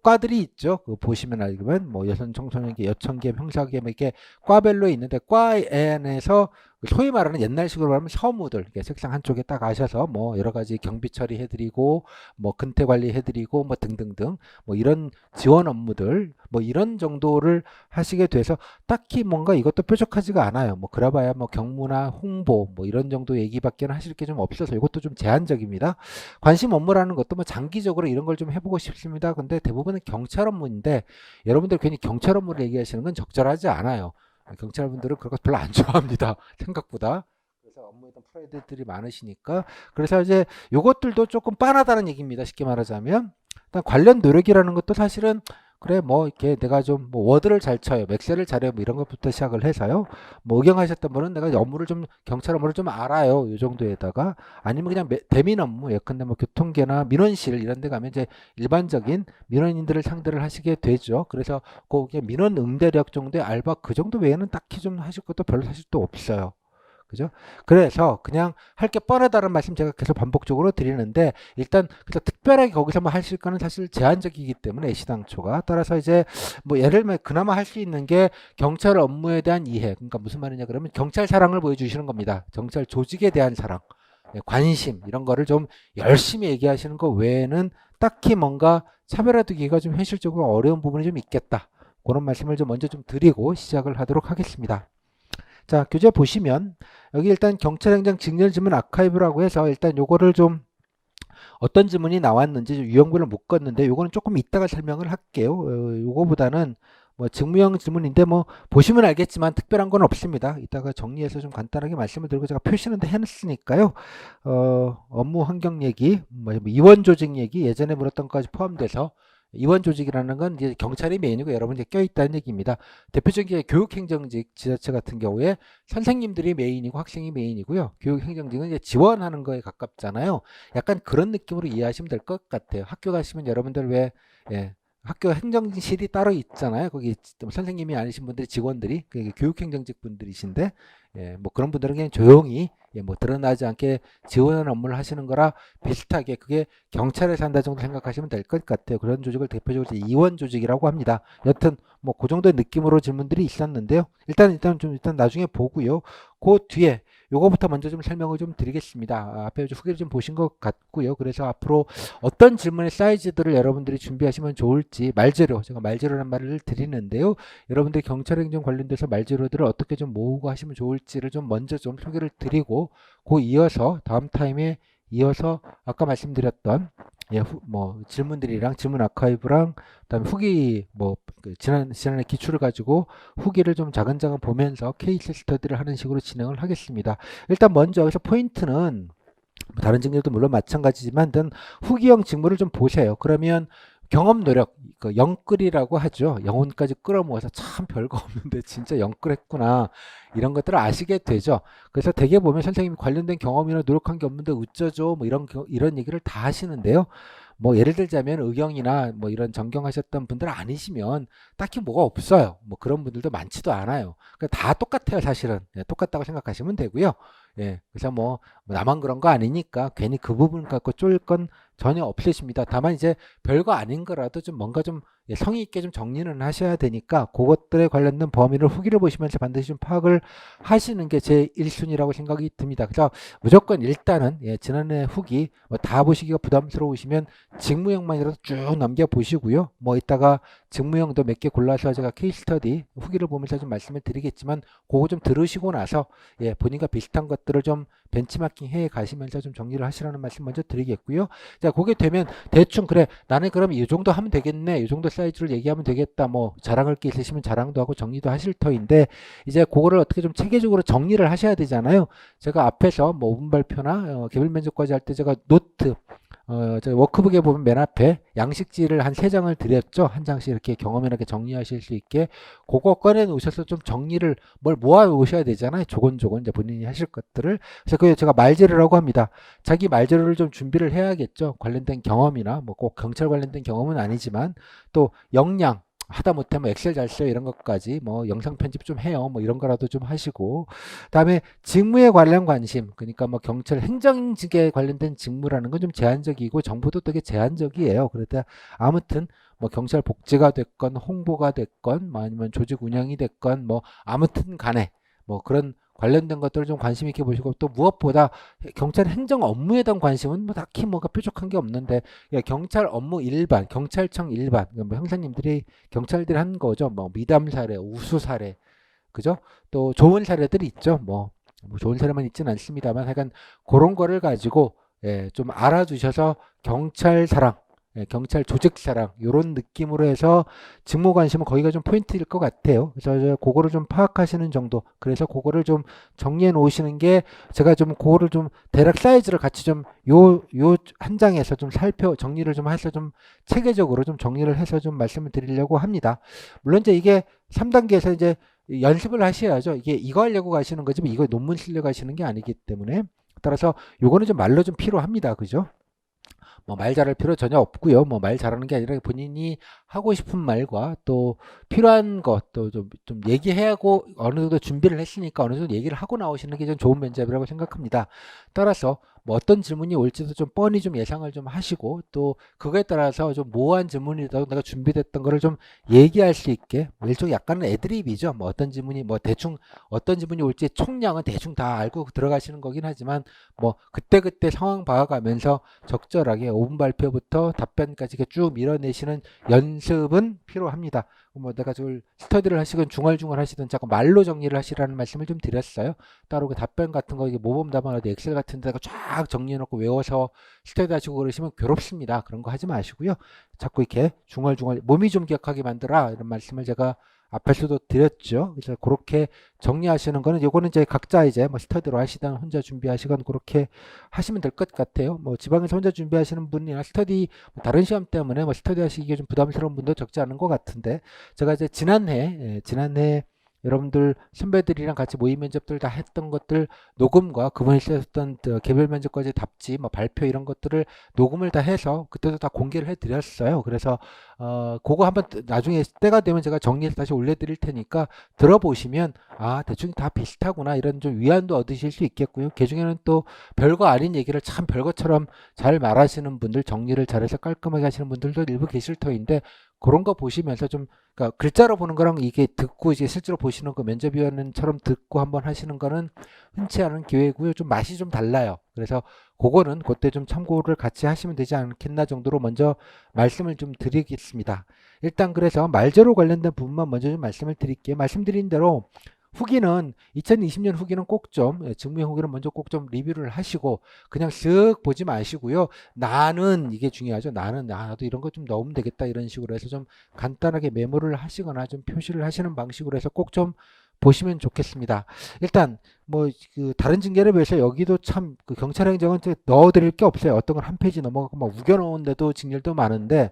Speaker 1: 과들이 있죠. 그 보시면 알겠지만 뭐 여성 청소년계, 여청계, 형사계 이렇게 과별로 있는데 과 안에서 소위 말하는 옛날식으로 말하면 서무들 이렇게 책상 한쪽에 딱 가셔서 뭐 여러 가지 경비 처리해드리고 뭐 근태 관리해드리고 뭐 등등등 뭐 이런 지원 업무들 뭐 이런 정도를 하시게 돼서 딱히 뭔가 이것도 뾰족하지가 않아요. 뭐 그래봐야 뭐 경무나 홍보 뭐 이런 정도 얘기밖에는 하실 게 좀 없어서 이것도 좀 제한적입니다. 관심 업무라는 것도 뭐 장기적으로 이런 걸 좀 해보고 싶습니다. 근데 대부분은 경찰 업무인데 여러분들 괜히 경찰 업무를 얘기하시는 건 적절하지 않아요. 경찰분들은 그런 거 별로 안 좋아합니다. 생각보다. 그래서 업무에 대한 프라이드들이 많으시니까. 그래서 이제 요것들도 조금 빤하다는 얘기입니다. 쉽게 말하자면. 일단 관련 노력이라는 것도 사실은 그래 뭐 이렇게 내가 좀 뭐 워드를 잘 쳐요. 엑셀을 잘해요. 뭐 이런 것부터 시작을 해서요. 뭐 의경하셨던 분은 내가 업무를 좀 경찰 업무를 좀 알아요. 요 정도에다가 아니면 그냥 대민 업무 예컨대 뭐 교통계나 민원실 이런 데 가면 이제 일반적인 민원인들을 상대를 하시게 되죠. 그래서 그 민원 응대력 정도의 알바 그 정도 외에는 딱히 좀 하실 것도 별로 사실 또 없어요. 그죠? 그래서 그냥 할 게 뻔하다는 말씀 제가 계속 반복적으로 드리는데 일단 그래서 특별하게 거기서 뭐 하실 거는 사실 제한적이기 때문에 시당초가 따라서 이제 뭐 예를 들면 그나마 할 수 있는 게 경찰 업무에 대한 이해 그러니까 무슨 말이냐 그러면 경찰 사랑을 보여주시는 겁니다. 경찰 조직에 대한 사랑 관심 이런 거를 좀 열심히 얘기하시는 거 외에는 딱히 뭔가 차별화 두기가 좀 현실적으로 어려운 부분이 좀 있겠다. 그런 말씀을 좀 먼저 좀 드리고 시작을 하도록 하겠습니다. 자, 교재 보시면 여기 일단 경찰행정 직렬 지문 아카이브라고 해서 일단 요거를 좀 어떤 지문이 나왔는지 유형별로 묶었는데 요거는 조금 이따가 설명을 할게요. 요거보다는 뭐 직무형 지문인데 뭐 보시면 알겠지만 특별한 건 없습니다. 이따가 정리해서 좀 간단하게 말씀을 드리고 제가 표시는 해놨으니까요. 업무 환경 얘기, 뭐 이원 조직 얘기 예전에 물었던 것까지 포함돼서 이원 조직이라는 건 이제 경찰이 메인이고 여러분이 껴있다는 얘기입니다. 대표적인 게 교육행정직 지자체 같은 경우에 선생님들이 메인이고 학생이 메인이고요. 교육행정직은 이제 지원하는 거에 가깝잖아요. 약간 그런 느낌으로 이해하시면 될 것 같아요. 학교 가시면 여러분들 왜 예, 학교 행정실이 따로 있잖아요. 거기 선생님이 아니신 분들이 직원들이 교육행정직 분들이신데 뭐 그런 분들은 그냥 조용히 뭐 드러나지 않게 지원하는 업무를 하시는 거라 비슷하게 그게 경찰에서 한다 정도 생각하시면 될 것 같아요. 그런 조직을 대표적으로 이원 조직이라고 합니다. 여튼 뭐 그 정도의 느낌으로 질문들이 있었는데요. 일단 나중에 보고요. 그 뒤에 요거부터 먼저 좀 설명을 좀 드리겠습니다. 앞에 후기를 좀 보신 것 같고요. 그래서 앞으로 어떤 질문의 사이즈들을 여러분들이 준비하시면 좋을지 제가 말재료란 말을 드리는데요. 여러분들이 경찰행정 관련돼서 말재료들을 어떻게 좀 모으고 하시면 좋을지를 좀 먼저 좀 소개를 드리고 이어서 다음 타임에 이어서 아까 말씀드렸던 뭐 질문들이랑 질문 아카이브랑 그다음에 후기 지난해 기출을 가지고 후기를 좀 자근자근 보면서 케이스 스터디를 하는 식으로 진행을 하겠습니다. 일단 먼저 여기서 포인트는 다른 직렬도 물론 마찬가지지만 후기형 직무를 좀 보세요. 그러면 경험 노력, 그 영끌이라고 하죠. 영혼까지 끌어모아서 참 별거 없는데 진짜 영끌했구나. 이런 것들을 아시게 되죠. 그래서 대개 보면 선생님이 관련된 경험이나 노력한 게 없는데 어쩌죠? 뭐 이런 얘기를 다 하시는데요. 뭐 예를 들자면 의경이나 뭐 이런 전경하셨던 분들 아니시면 딱히 뭐가 없어요. 뭐 그런 분들도 많지도 않아요. 그러니까 다 똑같아요, 사실은. 똑같다고 생각하시면 되고요. 그래서 뭐 나만 그런 거 아니니까 괜히 그 부분 갖고 쫄 건 전혀 없으십니다. 다만 이제 별거 아닌 거라도 좀 뭔가 좀 성의 있게 좀 정리는 하셔야 되니까 그것들에 관련된 범위를 후기를 보시면서 반드시 좀 파악을 하시는 게 제 1순위라고 생각이 듭니다. 그래서 무조건 일단은 지난해 후기 다 보시기가 부담스러우시면 직무형만이라도 쭉 넘겨 보시고요. 뭐 이따가 직무형도 몇 개 골라서 제가 케이스 스터디 후기를 보면서 좀 말씀을 드리겠지만 그거 좀 들으시고 나서 본인과 비슷한 것들을 좀 벤치마킹 해 가시면서 좀 정리를 하시라는 말씀 먼저 드리겠고요. 자, 그게 되면 대충 그래 나는 그럼 이 정도 하면 되겠네, 이 정도 사이즈를 얘기하면 되겠다, 뭐 자랑할 게 있으시면 자랑도 하고 정리도 하실 터인데 이제 그거를 어떻게 좀 체계적으로 정리를 하셔야 되잖아요. 제가 앞에서 뭐 5분 발표나 개별 면접까지 할 때 제가 노트 저 워크북에 보면 맨 앞에 양식지를 한 3장을 드렸죠. 한 장씩 이렇게 경험이나게 정리하실 수 있게 그거 꺼내 놓으셔서 좀 정리를 뭘 모아 놓으셔야 되잖아요. 조곤조곤 이제 본인이 하실 것들을. 그래서 그게 제가 말재료라고 합니다. 자기 말재료를 좀 준비를 해야겠죠. 관련된 경험이나 뭐 꼭 경찰 관련된 경험은 아니지만 또 역량 하다못해 뭐 엑셀 잘 써요 이런 것까지 뭐 영상 편집 좀 해요 뭐 이런 거라도 좀 하시고 그다음에 직무에 관련 관심 그러니까 뭐 경찰 행정직에 관련된 직무라는 건 좀 제한적이고 정보도 되게 제한적이에요. 그러다 아무튼 뭐 경찰 복지가 됐건 홍보가 됐건 뭐 아니면 조직 운영이 됐건 뭐 아무튼 간에 뭐 그런 관련된 것들을 좀 관심 있게 보시고 또 무엇보다 경찰 행정 업무에 대한 관심은 뭐 딱히 뭐가 뾰족한 게 없는데 경찰 업무 일반, 경찰청 일반, 뭐 형사님들이 경찰들이 한 거죠. 뭐 미담 사례, 우수 사례, 그죠? 또 좋은 사례들이 있죠. 뭐 좋은 사례만 있지는 않습니다만, 하여간 그런 거를 가지고 좀 알아두셔서 경찰 사랑, 경찰 조직 사랑 이런 느낌으로 해서 직무 관심은 거기가 좀 포인트일 것 같아요. 그래서 그거를 좀 파악하시는 정도. 그래서 그거를 좀 정리해 놓으시는 게 제가 좀 그거를 좀 대략 사이즈를 같이 좀 요 한 장에서 좀 정리를 좀 해서 좀 체계적으로 좀 정리를 해서 좀 말씀을 드리려고 합니다. 물론 이제 이게 3단계에서 이제 연습을 하셔야죠. 이거 하려고 가시는 거지, 뭐 이거 논문 쓰려고 하시는 게 아니기 때문에. 따라서 요거는 좀 말로 좀 필요합니다. 그죠? 뭐 말 잘할 필요 전혀 없고요. 뭐 말 잘하는 게 아니라 본인이 하고 싶은 말과 또 필요한 것도 좀 얘기하고 어느 정도 준비를 했으니까 어느 정도 얘기를 하고 나오시는 게 좀 좋은 면접이라고 생각합니다. 따라서 뭐 어떤 질문이 올지도 좀 뻔히 좀 예상을 좀 하시고 또 그거에 따라서 좀 모호한 질문이라도 내가 준비됐던 거를 좀 얘기할 수 있게 뭐 일종의 약간은 애드립이죠. 뭐 어떤 질문이 뭐 대충 어떤 질문이 올지 총량은 대충 다 알고 들어가시는 거긴 하지만 뭐 그때그때 상황 봐가면서 적절하게 5분 발표부터 답변까지 이렇게 쭉 밀어내시는 연습은 필요합니다. 뭐 내가 좀 스터디를 하시건 중얼중얼 하시든 자꾸 말로 정리를 하시라는 말씀을 좀 드렸어요. 따로 그 답변 같은 거 이게 모범 답안 어디 엑셀 같은 데다가 쫙 정리해놓고 외워서 스터디 하시고 그러시면 괴롭습니다. 그런 거 하지 마시고요. 자꾸 이렇게 중얼중얼 몸이 좀 기억하게 만들라 이런 말씀을 제가 앞에서도 드렸죠. 그래서 그렇게 정리하시는 거는 요거는 이제 각자 이제 뭐 스터디로 하시든 혼자 준비하시건 그렇게 하시면 될 것 같아요. 뭐 지방에서 혼자 준비하시는 분이나 스터디 뭐 다른 시험 때문에 뭐 스터디 하시기에 좀 부담스러운 분도 적지 않은 것 같은데 제가 이제 지난해 여러분들 선배들이랑 같이 모의 면접들 다 했던 것들 녹음과 그분이 쓰셨던 개별 면접까지 답지, 뭐 발표 이런 것들을 녹음을 다 해서 그때도 다 공개를 해드렸어요. 그래서 그거 한번 나중에 때가 되면 제가 정리해서 다시 올려드릴 테니까 들어보시면 대충 다 비슷하구나 이런 좀 위안도 얻으실 수 있겠고요. 그 중에는 또 별거 아닌 얘기를 참 별것처럼 잘 말하시는 분들, 정리를 잘해서 깔끔하게 하시는 분들도 일부 계실 터인데 그런 거 보시면서 좀 그러니까 글자로 보는 거랑 이게 듣고 이제 실제로 보시는 거 면접위원처럼 듣고 한번 하시는 거는 흔치 않은 기회고요. 좀 맛이 좀 달라요. 그래서 그거는 그때 좀 참고를 같이 하시면 되지 않겠나 정도로 먼저 말씀을 좀 드리겠습니다. 일단 그래서 말제로 관련된 부분만 먼저 좀 말씀을 드릴게요. 말씀드린 대로 후기는 2020년 후기는 꼭 좀 직무형 후기는 먼저 꼭 좀 리뷰를 하시고 그냥 쓱 보지 마시고요. 나는 이게 중요하죠. 나도 이런 거 좀 넣으면 되겠다 이런 식으로 해서 좀 간단하게 메모를 하시거나 좀 표시를 하시는 방식으로 해서 꼭 좀 보시면 좋겠습니다. 일단 뭐 그 다른 징계에 비해서 여기도 참 그 경찰행정은 넣어드릴 게 없어요. 어떤 건 한 페이지 넘어가고 막 우겨넣은데도 징계도 많은데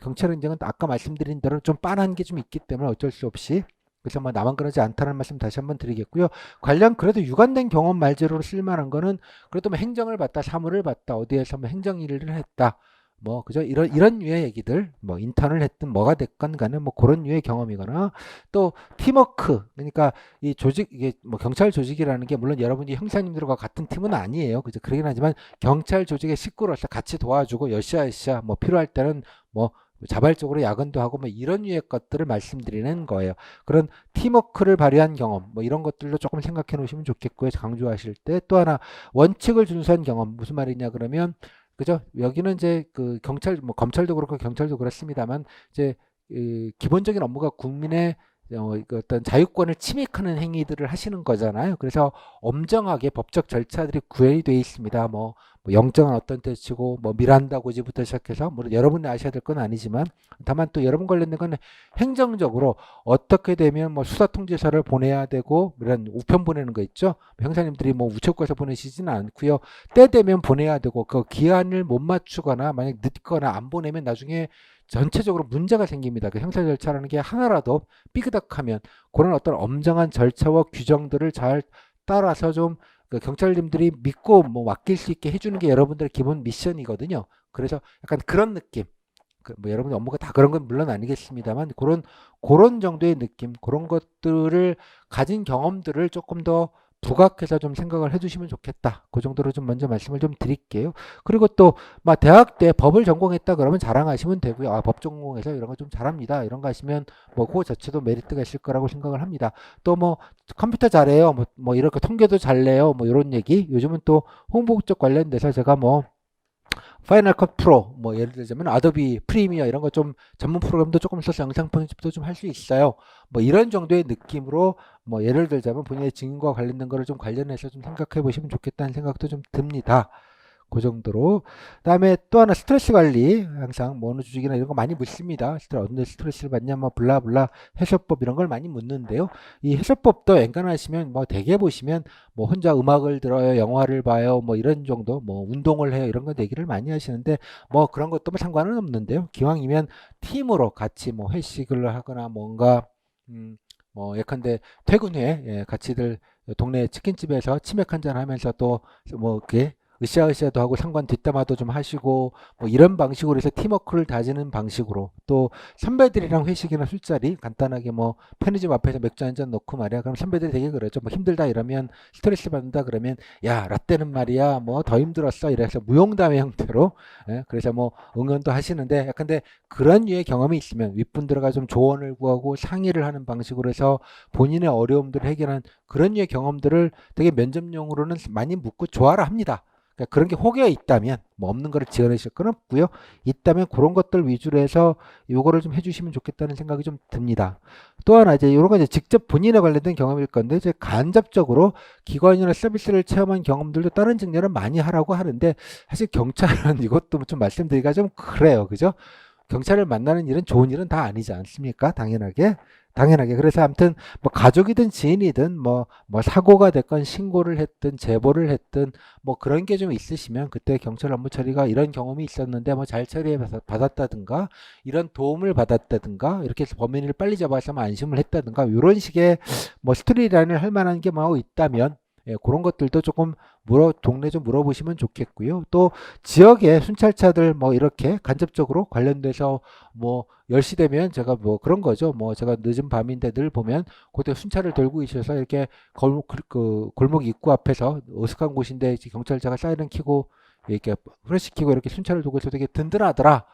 Speaker 1: 경찰행정은 아까 말씀드린 대로 좀 빤한 게 좀 있기 때문에 어쩔 수 없이 그래서 뭐 나만 그러지 않다는 말씀 다시 한번 드리겠고요. 관련 그래도 유관된 경험 말제로 쓸만한 거는 그래도 뭐 행정을 받다, 사무를 받다, 어디에서 뭐 행정 일을 했다. 뭐 그죠? 이런 류의 얘기들, 뭐 인턴을 했든 뭐가 됐건 간에 뭐 그런 류의 경험이거나 또 팀워크, 그러니까 이 조직 이게 뭐 경찰 조직이라는 게 물론 여러분이 형사님들과 같은 팀은 아니에요. 그죠? 그러긴 하지만 경찰 조직의 식구로서 같이 도와주고 여시아여시아 뭐 필요할 때는 뭐 자발적으로 야근도 하고 뭐 이런 류의 것들을 말씀드리는 거예요. 그런 팀워크를 발휘한 경험 뭐 이런 것들도 조금 생각해 놓으시면 좋겠고요. 강조하실 때 또 하나 원칙을 준수한 경험 무슨 말이냐 그러면 그죠? 여기는 이제 그 경찰 뭐 검찰도 그렇고 경찰도 그렇습니다만 이제 기본적인 업무가 국민의 그 어떤 자유권을 침해하는 행위들을 하시는 거잖아요. 그래서 엄정하게 법적 절차들이 구현이 되어 있습니다. 뭐 영장은 어떤 때치고 뭐 미란다 고지부터 시작해서 물론 여러분이 아셔야 될 건 아니지만 다만 또 여러분 관련된 건 행정적으로 어떻게 되면 뭐 수사 통지서를 보내야 되고 이런 우편 보내는 거 있죠. 형사님들이 뭐 우체국에서 보내시지는 않고요. 때 되면 보내야 되고 그 기한을 못 맞추거나 만약 늦거나 안 보내면 나중에 전체적으로 문제가 생깁니다. 그 형사 절차라는 게 하나라도 삐그덕하면 그런 어떤 엄정한 절차와 규정들을 잘 따라서 좀 그 경찰님들이 믿고 뭐 맡길 수 있게 해주는 게 여러분들의 기본 미션이거든요. 그래서 약간 그런 느낌. 뭐 여러분 업무가 다 그런 건 물론 아니겠습니다만 그런 정도의 느낌, 그런 것들을 가진 경험들을 조금 더 부각해서 좀 생각을 해주시면 좋겠다. 그 정도로 좀 먼저 말씀을 좀 드릴게요. 그리고 또 막 대학 때 법을 전공했다 그러면 자랑하시면 되고요. 법 전공해서 이런 거 좀 잘합니다. 이런 거 하시면 뭐 그거 자체도 메리트가 있을 거라고 생각을 합니다. 또 뭐 컴퓨터 잘해요. 뭐 이렇게 통계도 잘 내요. 뭐 이런 얘기. 요즘은 또 홍보 쪽 관련돼서 제가 뭐 파이널 컷 프로 뭐 예를 들자면 아도비 프리미어 이런 거 좀 전문 프로그램도 조금 있어서 영상 편집도 좀 할 수 있어요. 뭐 이런 정도의 느낌으로 뭐 예를 들자면 본인의 직무와 관련된 거를 좀 관련해서 좀 생각해 보시면 좋겠다는 생각도 좀 듭니다. 그 정도로. 그다음에 또 하나 스트레스 관리 항상 뭐 어느 조직이나 이런 거 많이 묻습니다. 어느 스트레스를 받냐 뭐 블라블라 해소법 이런 걸 많이 묻는데요. 이 해소법도 엔간하시면 뭐 대개 보시면 뭐 혼자 음악을 들어요, 영화를 봐요, 뭐 이런 정도, 뭐 운동을 해요 이런 거 얘기를 많이 하시는데 뭐 그런 것도 뭐 상관은 없는데요. 기왕이면 팀으로 같이 뭐 회식을 하거나 뭔가 뭐 예컨대 퇴근 후에 같이들 동네 치킨집에서 치맥 한잔 하면서 또 뭐 이렇게 으쌰으쌰도 하고 상관 뒷담화도 좀 하시고 뭐 이런 방식으로 해서 팀워크를 다지는 방식으로 또 선배들이랑 회식이나 술자리 간단하게 뭐 편의점 앞에서 맥주 한 잔 놓고 말이야 그럼 선배들이 되게 그러죠 뭐 힘들다 이러면 스트레스 받는다 그러면 야 라떼는 말이야 뭐 더 힘들었어 이래서 무용담의 형태로 그래서 뭐 응원도 하시는데 약간 근데 그런 류의 경험이 있으면 윗분들과 좀 조언을 구하고 상의를 하는 방식으로 해서 본인의 어려움들을 해결한 그런 류의 경험들을 되게 면접용으로는 많이 묻고 좋아라 합니다. 그러니까 그런 게 혹여 있다면 뭐 없는 거를 지어내실 건 없고요. 있다면 그런 것들 위주로 해서 요거를 좀 해주시면 좋겠다는 생각이 좀 듭니다. 또 하나 이제 이런 거 이제 직접 본인에 관련된 경험일 건데 이제 간접적으로 기관이나 서비스를 체험한 경험들도 다른 직렬은 많이 하라고 하는데 사실 경찰은 이것도 좀 말씀드리기가 좀 그래요, 그죠? 경찰을 만나는 일은 좋은 일은 다 아니지 않습니까? 당연하게. 당연하게. 그래서 아무튼 뭐 가족이든 지인이든 뭐 사고가 됐건 신고를 했든 제보를 했든 뭐 그런 게 좀 있으시면 그때 경찰 업무 처리가 이런 경험이 있었는데 뭐 잘 처리해 받았다든가 이런 도움을 받았다든가 이렇게 해서 범인을 빨리 잡아서 뭐 안심을 했다든가 이런 식의 뭐 스토리라인을 할 만한 게 뭐 있다면 예, 그런 것들도 조금 동네 좀 물어보시면 좋겠고요. 또 지역의 순찰차들 뭐 이렇게 간접적으로 관련돼서 뭐 10시 되면 제가 뭐 그런 거죠. 뭐 제가 늦은 밤인데 늘 보면 그때 순찰을 돌고 있어서 이렇게 골목 입구 앞에서 어색한 곳인데 이제 경찰차가 사이렌 켜고 이렇게 프레시 켜고 이렇게 순찰을 돌고 있어서 되게 든든하더라.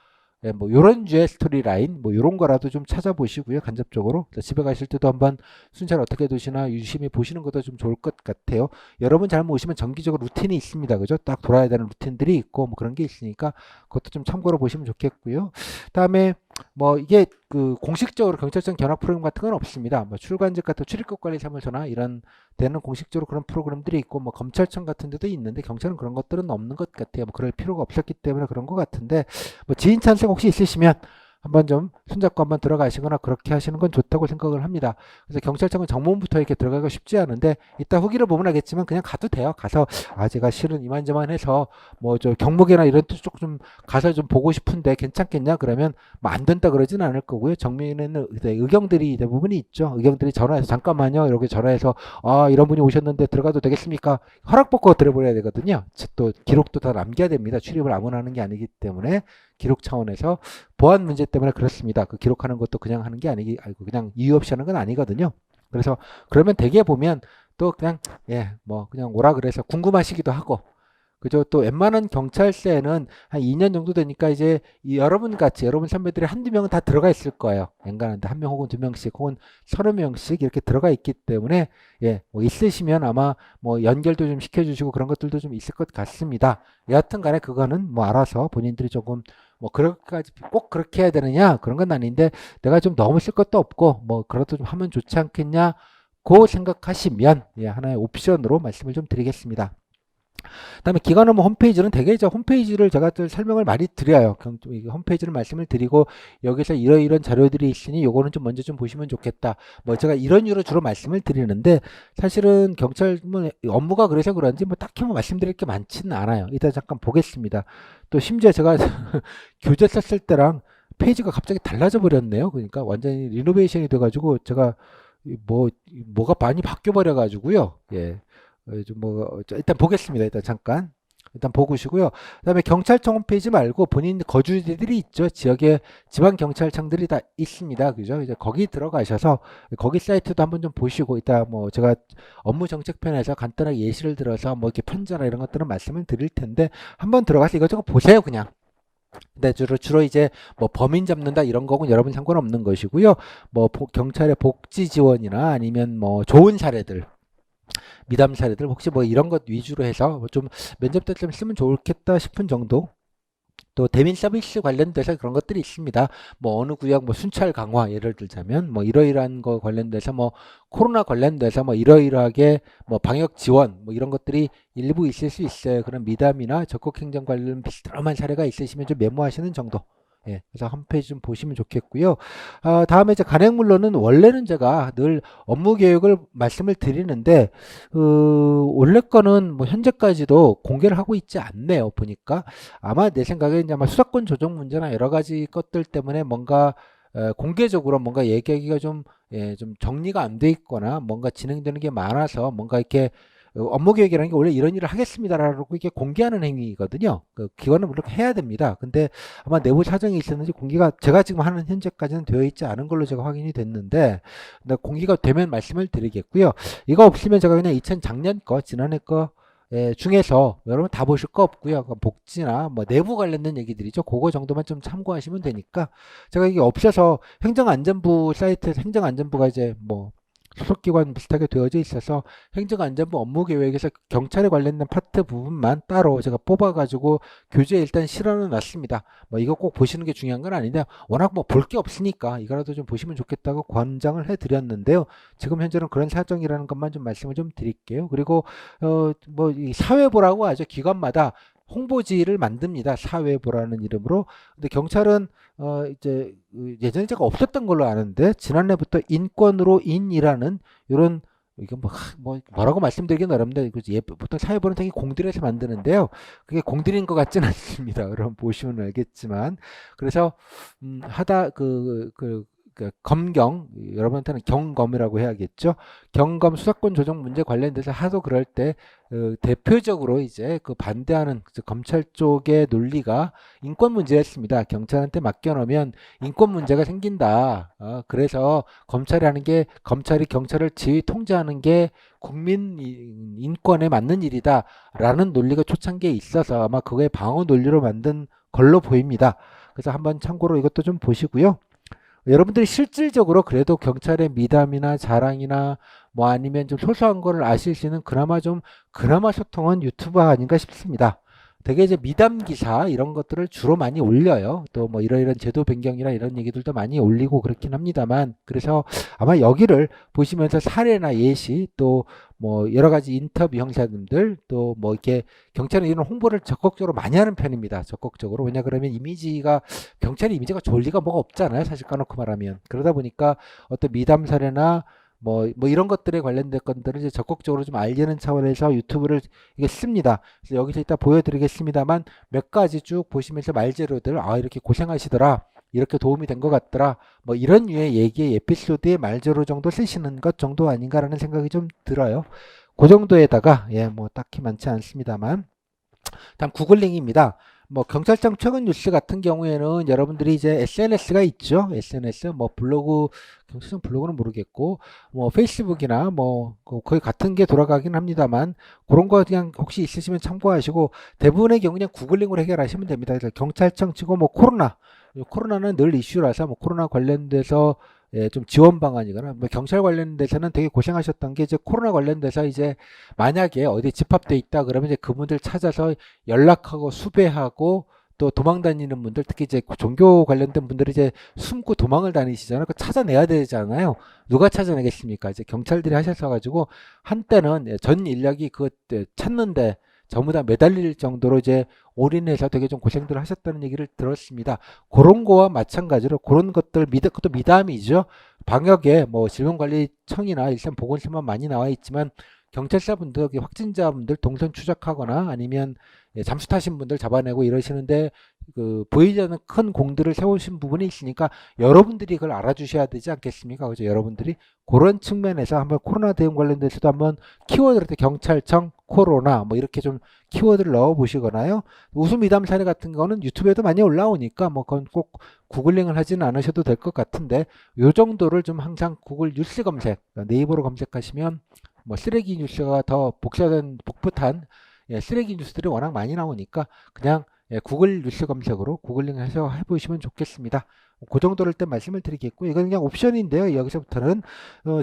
Speaker 1: 예, 뭐 요런 류의 스토리 라인 뭐 요런 거라도 좀 찾아보시고요. 간접적으로 집에 가실 때도 한번 순찰 어떻게 두시나 유심히 보시는 것도 좀 좋을 것 같아요. 여러분 잘 모시면 정기적으로 루틴이 있습니다. 그죠? 딱 돌아야 되는 루틴들이 있고 뭐 그런 게 있으니까 그것도 좀 참고로 보시면 좋겠고요. 그다음에 뭐 이게 그 공식적으로 경찰청 견학 프로그램 같은 건 없습니다. 뭐 출관직 같은 출입국 관리 사무소나 이런 데는 공식적으로 그런 프로그램들이 있고 뭐 검찰청 같은 데도 있는데 경찰은 그런 것들은 없는 것 같아요. 뭐 그럴 필요가 없었기 때문에 그런 것 같은데 뭐 지인 찬스 혹시 있으시면 한번 좀 손잡고 한번 들어가시거나 그렇게 하시는 건 좋다고 생각을 합니다. 그래서 경찰청은 정문부터 이렇게 들어가기가 쉽지 않은데 이따 후기를 보면 알겠지만 그냥 가도 돼요. 가서 아 제가 실은 이만저만 해서 뭐 저 경북이나 이런 쪽 좀 가서 좀 보고 싶은데 괜찮겠냐 그러면 뭐 안 된다 그러지는 않을 거고요. 정면에는 의경들이 대부분이 있죠. 의경들이 전화해서 잠깐만요 이렇게 전화해서 아 이런 분이 오셨는데 들어가도 되겠습니까? 허락받고 들어버려야 되거든요. 또 기록도 다 남겨야 됩니다. 출입을 아무나 하는 게 아니기 때문에 기록 차원에서 보안 문제 때문에 그렇습니다. 그 기록하는 것도 그냥 하는 게 아니고 그냥 이유 없이 하는 건 아니거든요. 그래서 그러면 대개 보면 또 그냥 예 뭐 그냥 오라 그래서 궁금하시기도 하고 그죠? 또 웬만한 경찰서에는 한 2년 정도 되니까 이제 여러분 같이 여러분 선배들이 한두 명은 다 들어가 있을 거예요. 연간한데 한 명 혹은 두 명씩 혹은 서너 명씩 이렇게 들어가 있기 때문에 예, 뭐 있으시면 아마 뭐 연결도 좀 시켜주시고 그런 것들도 좀 있을 것 같습니다. 여하튼 간에 그거는 뭐 알아서 본인들이 조금 뭐 그렇게까지 꼭 그렇게 해야 되느냐 그런 건 아닌데 내가 좀 너무 쓸 것도 없고 뭐 그래도 좀 하면 좋지 않겠냐 고 생각하시면 예, 하나의 옵션으로 말씀을 좀 드리겠습니다. 그다음에 기관 업무 홈페이지는 되게 저 홈페이지를 제가 또 설명을 많이 드려요. 그럼 좀 홈페이지를 말씀을 드리고 여기서 이런 자료들이 있으니 요거는 좀 먼저 좀 보시면 좋겠다. 뭐 제가 이런 유로 주로 말씀을 드리는데 사실은 경찰은 업무가 그래서 그런지 뭐 딱히 뭐 말씀드릴 게 많지는 않아요. 이따 잠깐 보겠습니다. 또 심지어 제가 교재 썼을 때랑 페이지가 갑자기 달라져 버렸네요. 그러니까 완전히 리노베이션이 돼가지고 제가 뭐가 많이 바뀌어 버려 가지고요. 예. 좀 일단 보겠습니다. 일단 잠깐. 일단 보시고요. 그다음에 경찰청 홈페이지 말고 본인 거주지들이 있죠. 지역에 지방 경찰청들이 다 있습니다. 그죠? 이제 거기 들어가셔서 거기 사이트도 한번 좀 보시고 이따 뭐 제가 업무 정책편에서 간단하게 예시를 들어서 뭐 이렇게 편지나 이런 것들은 말씀을 드릴 텐데 한번 들어가서 이것저것 보세요. 그냥. 근데 주로 이제 뭐 범인 잡는다 이런 거는 여러분 상관없는 것이고요. 뭐 경찰의 복지 지원이나 아니면 뭐 좋은 사례들 미담 사례들 혹시 뭐 이런 것 위주로 해서 좀 면접 때 좀 쓰면 좋겠다 싶은 정도 또 대민 서비스 관련돼서 그런 것들이 있습니다. 뭐 어느 구역 뭐 순찰 강화 예를 들자면 뭐 이러이러한 거 관련돼서 뭐 코로나 관련돼서 뭐 이러이러하게 뭐 방역 지원 뭐 이런 것들이 일부 있을 수 있어요. 그런 미담이나 적극 행정 관련 비슷한 사례가 있으시면 좀 메모하시는 정도. 예, 그래서 홈페이지 좀 보시면 좋겠고요. 다음에 이제 간행물로는 원래는 제가 늘 업무 계획을 말씀을 드리는데 원래 거는 뭐 현재까지도 공개를 하고 있지 않네요. 보니까 아마 내 생각에 이제 아마 수사권 조정 문제나 여러 가지 것들 때문에 뭔가 공개적으로 뭔가 얘기하기가 좀, 예, 좀 정리가 안 돼 있거나 뭔가 진행되는 게 많아서 뭔가 이렇게 업무 계획이라는 게 원래 이런 일을 하겠습니다라고 이렇게 공개하는 행위거든요. 그 기관은 물론 해야 됩니다. 근데 아마 내부 사정이 있었는지 공개가 제가 지금 하는 현재까지는 되어 있지 않은 걸로 제가 확인이 됐는데 근데 공개가 되면 말씀을 드리겠고요. 이거 없으면 제가 그냥 작년 거, 지난해 거 중에서 여러분 다 보실 거 없고요. 복지나 뭐 내부 관련된 얘기들이죠. 그거 정도만 좀 참고하시면 되니까 제가 이게 없어서 행정안전부 사이트에서 행정안전부가 이제 뭐 소속기관 비슷하게 되어져 있어서 행정안전부 업무계획에서 경찰에 관련된 파트 부분만 따로 제가 뽑아가지고 교재에 일단 실어는 놨습니다. 뭐 이거 꼭 보시는 게 중요한 건 아닌데 워낙 뭐 볼 게 없으니까 이거라도 좀 보시면 좋겠다고 권장을 해드렸는데요. 지금 현재는 그런 사정이라는 것만 좀 말씀을 좀 드릴게요. 그리고 뭐 이 사회부라고 하죠. 기관마다 홍보지를 만듭니다. 사회보라는 이름으로. 근데 경찰은 이제 예전에 제가 없었던 걸로 아는데 지난해부터 인권으로 인이라는 이런 이게 뭐라고 말씀드리긴 어렵는데 보통 사회보는 되게 공들여서 만드는데요. 그게 공들인 것 같지는 않습니다. 여러분 보시면 알겠지만 그래서 하다 검경 여러분한테는 경검이라고 해야겠죠. 경검 수사권 조정 문제 관련돼서 하도 그럴 때 대표적으로 이제 그 반대하는 검찰 쪽의 논리가 인권 문제였습니다. 경찰한테 맡겨놓으면 인권 문제가 생긴다. 그래서 검찰이 경찰을 지휘 통제하는 게 국민 인권에 맞는 일이다라는 논리가 초창기에 있어서 아마 그거의 방어 논리로 만든 걸로 보입니다. 그래서 한번 참고로 이것도 좀 보시고요. 여러분들이 실질적으로 그래도 경찰의 미담이나 자랑이나 뭐 아니면 좀 소소한 거를 아실 수 있는 그나마 소통은 유튜브가 아닌가 싶습니다. 되게 이제 미담 기사 이런 것들을 주로 많이 올려요. 또 뭐 이런 제도 변경이나 이런 얘기들도 많이 올리고 그렇긴 합니다만 그래서 아마 여기를 보시면서 사례나 예시 또 뭐 여러 가지 인터뷰 형사님들 또 뭐 이렇게 경찰은 이런 홍보를 적극적으로 많이 하는 편입니다. 적극적으로. 왜냐 그러면 경찰의 이미지가 좋을 리가 뭐가 없잖아요. 사실 까놓고 말하면. 그러다 보니까 어떤 미담 사례나 뭐 이런 것들에 관련된 것들을 이제 적극적으로 좀 알리는 차원에서 유튜브를 이게 씁니다. 그래서 여기서 이따 보여드리겠습니다만 몇 가지 쭉 보시면서 말재료들 이렇게 고생하시더라. 이렇게 도움이 된 것 같더라. 뭐 이런 류의 얘기의 에피소드의 말재료 정도 쓰시는 것 정도 아닌가라는 생각이 좀 들어요. 그 정도에다가 뭐 딱히 많지 않습니다만 다음 구글링입니다. 뭐 경찰청 최근 뉴스 같은 경우에는 여러분들이 이제 SNS가 있죠. SNS 뭐 경찰청 블로그는 모르겠고 뭐 페이스북이나 뭐 거의 같은 게 돌아가긴 합니다만 그런 거 그냥 혹시 있으시면 참고하시고 대부분의 경우 그냥 구글링으로 해결하시면 됩니다. 그래서 경찰청 치고 뭐 코로나는 늘 이슈라서 뭐 코로나 관련돼서 좀 지원 방안이거나 뭐 경찰 관련돼서는 되게 고생하셨던 게 이제 코로나 관련돼서 이제 만약에 어디 집합돼 있다 그러면 이제 그분들 찾아서 연락하고 수배하고 또 도망 다니는 분들 특히 이제 종교 관련된 분들이 이제 숨고 도망을 다니시잖아요. 그 찾아내야 되잖아요. 누가 찾아내겠습니까? 이제 경찰들이 하셔서 가지고 한때는 전 인력이 그 찾는데 전부 다 매달릴 정도로 이제 올인해서 되게 좀 고생들을 하셨다는 얘기를 들었습니다. 그런 거와 마찬가지로 그런 것들 그것도 미담이죠. 방역에 뭐 질병관리청이나 일단 보건소만 많이 나와 있지만 경찰사분들 확진자분들 동선 추적하거나 아니면 잠수 타신 분들 잡아내고 이러시는데 보이지 않는 큰 공들을 세우신 부분이 있으니까 여러분들이 그걸 알아주셔야 되지 않겠습니까? 그죠? 여러분들이 그런 측면에서 한번 코로나 대응 관련돼서도 한번 키워드를 경찰청 코로나 뭐 이렇게 좀 키워드를 넣어 보시거나요. 웃음 미담 사례 같은 거는 유튜브에도 많이 올라오니까 뭐 그건 꼭 구글링을 하지는 않으셔도 될 것 같은데 요 정도를 좀 항상 구글 뉴스 검색 네이버로 검색하시면 뭐 쓰레기 뉴스가 더 복붙한 쓰레기 뉴스들이 워낙 많이 나오니까 그냥 구글 뉴스 검색으로 구글링해서 해보시면 좋겠습니다. 그 정도를 일단 말씀을 드리겠고 이건 그냥 옵션인데요. 여기서부터는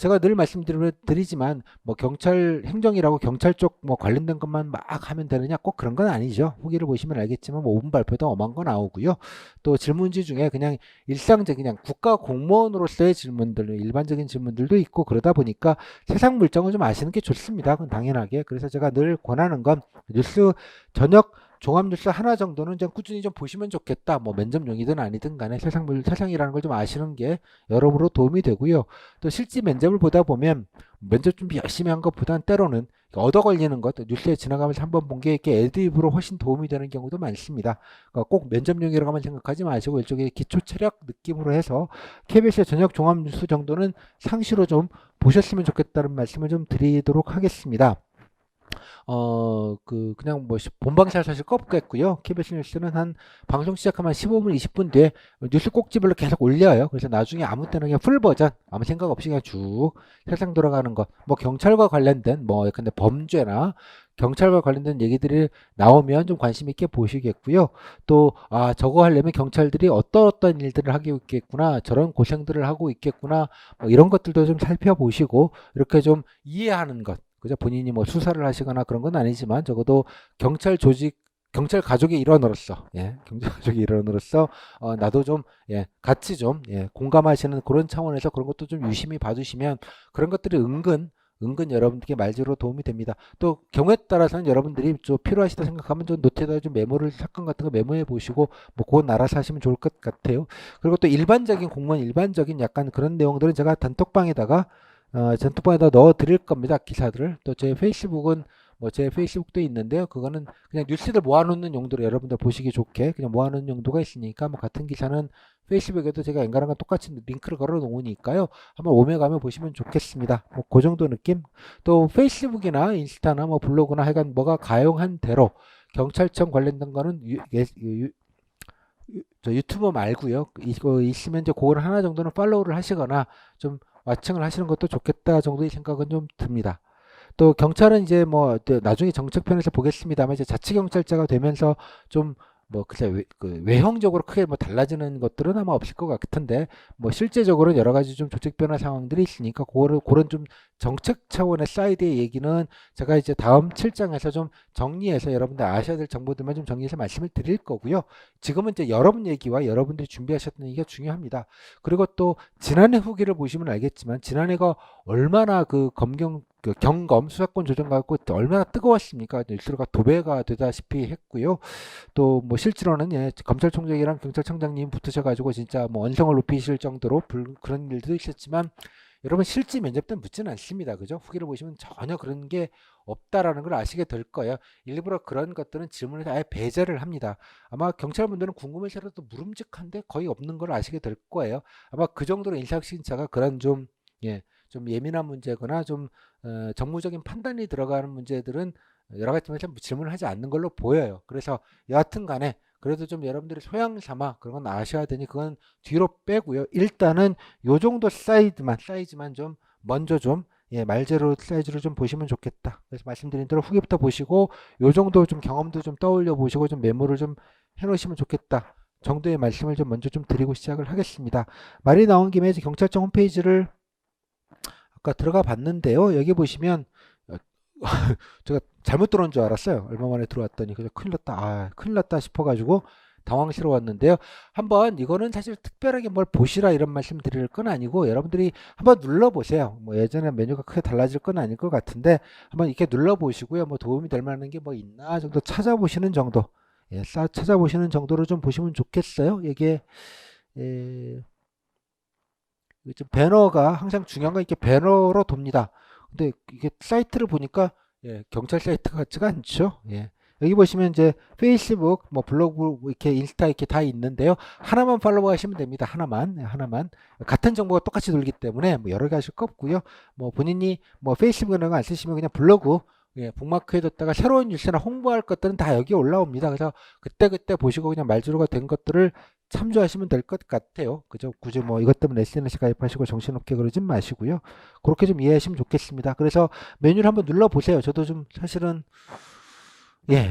Speaker 1: 제가 늘 말씀드리지만 뭐 경찰 행정이라고 경찰 쪽 뭐 관련된 것만 막 하면 되느냐 꼭 그런 건 아니죠. 후기를 보시면 알겠지만 뭐 5분 발표도 엄한 거 나오고요. 또 질문지 중에 그냥 일상적인 그냥 국가 공무원으로서의 질문들 일반적인 질문들도 있고 그러다 보니까 세상 물정을 좀 아시는 게 좋습니다. 그건 당연하게. 그래서 제가 늘 권하는 건 뉴스 저녁 종합뉴스 하나 정도는 좀 꾸준히 좀 보시면 좋겠다. 뭐 면접용이든 아니든 간에 세상이라는 걸 좀 아시는 게 여러모로 도움이 되고요. 또 실제 면접을 보다 보면 면접 준비 열심히 한 것보다는 때로는 얻어 걸리는 것, 뉴스에 지나가면서 한번 본 게 이렇게 애드립으로 훨씬 도움이 되는 경우도 많습니다. 그러니까 꼭 면접용이라고만 생각하지 마시고 일종의 기초 체력 느낌으로 해서 KBS의 저녁 종합뉴스 정도는 상시로 좀 보셨으면 좋겠다는 말씀을 좀 드리도록 하겠습니다. 그냥 뭐 본방사를 사실 껐겠고요. KBS 뉴스는 한 방송 시작하면 15분, 20분 뒤에 뉴스 꼭지별로 계속 올려요. 그래서 나중에 아무 때나 그냥 풀 버전, 아무 생각 없이 그냥 쭉 세상 돌아가는 것, 뭐 경찰과 관련된 뭐 근데 범죄나 경찰과 관련된 얘기들이 나오면 좀 관심 있게 보시겠고요. 또 저거 하려면 경찰들이 어떤 일들을 하고 있겠구나, 저런 고생들을 하고 있겠구나, 뭐 이런 것들도 좀 살펴보시고 이렇게 좀 이해하는 것. 그죠? 본인이 뭐 수사를 하시거나 그런 건 아니지만 적어도 경찰 가족의 일원으로서, 경찰 가족의 일원으로서 나도 좀 같이 좀 공감하시는 그런 차원에서 그런 것도 좀 유심히 봐주시면 그런 것들이 은근 은근 여러분들께 말지로 도움이 됩니다. 또 경우에 따라서는 여러분들이 좀 필요하시다 생각하면 좀 노트에다 좀 메모를 사건 같은 거 메모해 보시고 뭐 그건 알아서 하시면 좋을 것 같아요. 그리고 또 일반적인 공무원 일반적인 약간 그런 내용들은 제가 단톡방에다 넣어 드릴 겁니다. 기사들을. 또 제 페이스북은 뭐 제 페이스북도 있는데요. 그거는 그냥 뉴스들 모아놓는 용도로 여러분들 보시기 좋게 그냥 모아놓는 용도가 있으니까 뭐 같은 기사는 페이스북에도 제가 엔간한 건 똑같이 링크를 걸어 놓으니까요. 한번 오며 가며 보시면 좋겠습니다. 뭐 그 정도 느낌. 또 페이스북이나 인스타나 뭐 블로그나 하여간 뭐가 가용한 대로 경찰청 관련된 거는 저 유튜버 말고요. 이거 있으면 이제 그걸 하나 정도는 팔로우를 하시거나 좀 와칭을 하시는 것도 좋겠다 정도의 생각은 좀 듭니다. 또 경찰은 이제 뭐 나중에 정책편에서 보겠습니다만 이제 자치경찰제가 되면서 좀 뭐 글쎄 그 외형적으로 크게 뭐 달라지는 것들은 아마 없을 것 같은데 뭐 실제적으로 여러 가지 좀 조직 변화 상황들이 있으니까 그런 좀 정책 차원의 사이드의 얘기는 제가 이제 다음 7장에서 좀 정리해서 여러분들 아셔야 될 정보들만 좀 정리해서 말씀을 드릴 거고요. 지금은 이제 여러분 얘기와 여러분들이 준비하셨던 얘기가 중요합니다. 그리고 또 지난해 후기를 보시면 알겠지만 지난해가 얼마나 그 경검 수사권 조정 갖고 얼마나 뜨거웠습니까? 뉴스가 도배가 되다시피 했고요. 또 뭐 실제로는 검찰총장이랑 경찰청장님 붙으셔가지고 진짜 뭐 언성을 높이실 정도로 그런 일도 있었지만 여러분 실제 면접 때는 묻지는 않습니다. 그죠? 후기를 보시면 전혀 그런 게 없다라는 걸 아시게 될 거예요. 일부러 그런 것들은 질문에서 아예 배제를 합니다. 아마 경찰분들은 궁금해서라도 무름직한데 거의 없는 걸 아시게 될 거예요. 아마 그 정도로 인사혁신처가 그런 좀 예민한 문제거나 좀 정무적인 판단이 들어가는 문제들은 여러 가지 면에서 질문을 하지 않는 걸로 보여요. 그래서 여하튼 간에 그래도 좀 여러분들이 소양 삼아 그런 건 아셔야 되니 그건 뒤로 빼고요. 일단은 요 정도 사이즈만 좀 먼저 좀 말재로 사이즈로 좀 보시면 좋겠다. 그래서 말씀드린 대로 후기부터 보시고 요 정도 좀 경험도 좀 떠올려 보시고 좀 메모를 좀 해놓으시면 좋겠다. 정도의 말씀을 좀 먼저 좀 드리고 시작을 하겠습니다. 말이 나온 김에 이제 경찰청 홈페이지를 아까 들어가 봤는데요. 여기 보시면 제가 잘못 들어온 줄 알았어요. 얼마 만에 들어왔더니 그냥 큰일 났다 싶어가지고 당황스러웠는데요. 한번 이거는 사실 특별하게 뭘 보시라 이런 말씀 드릴 건 아니고 여러분들이 한번 눌러보세요. 뭐 예전에 메뉴가 크게 달라질 건 아닐 것 같은데 한번 이렇게 눌러보시고요. 뭐 도움이 될 만한 게 뭐 있나 정도 찾아보시는 정도, 찾아보시는 정도로 좀 보시면 좋겠어요. 이게 좀 배너가 항상 중요한 건 이렇게 배너로 돕니다. 근데 이게 사이트를 보니까 경찰 사이트 같지가 않죠. 여기 보시면 이제 페이스북, 뭐 블로그, 뭐 이렇게 인스타 이렇게 다 있는데요. 하나만 팔로우 하시면 됩니다. 하나만. 같은 정보가 똑같이 돌기 때문에 뭐 여러 개 하실 거 없고요. 뭐 본인이 뭐 페이스북 이런 거 안 쓰시면 그냥 블로그 북마크 해뒀다가 새로운 뉴스나 홍보할 것들은 다 여기 올라옵니다. 그래서 그때 보시고 그냥 말주로가 된 것들을 참조하시면 될 것 같아요. 그죠? 굳이 뭐 이것 때문에 SNS 가입하시고 정신없게 그러진 마시고요. 그렇게 좀 이해하시면 좋겠습니다. 그래서 메뉴를 한번 눌러보세요. 저도 좀 사실은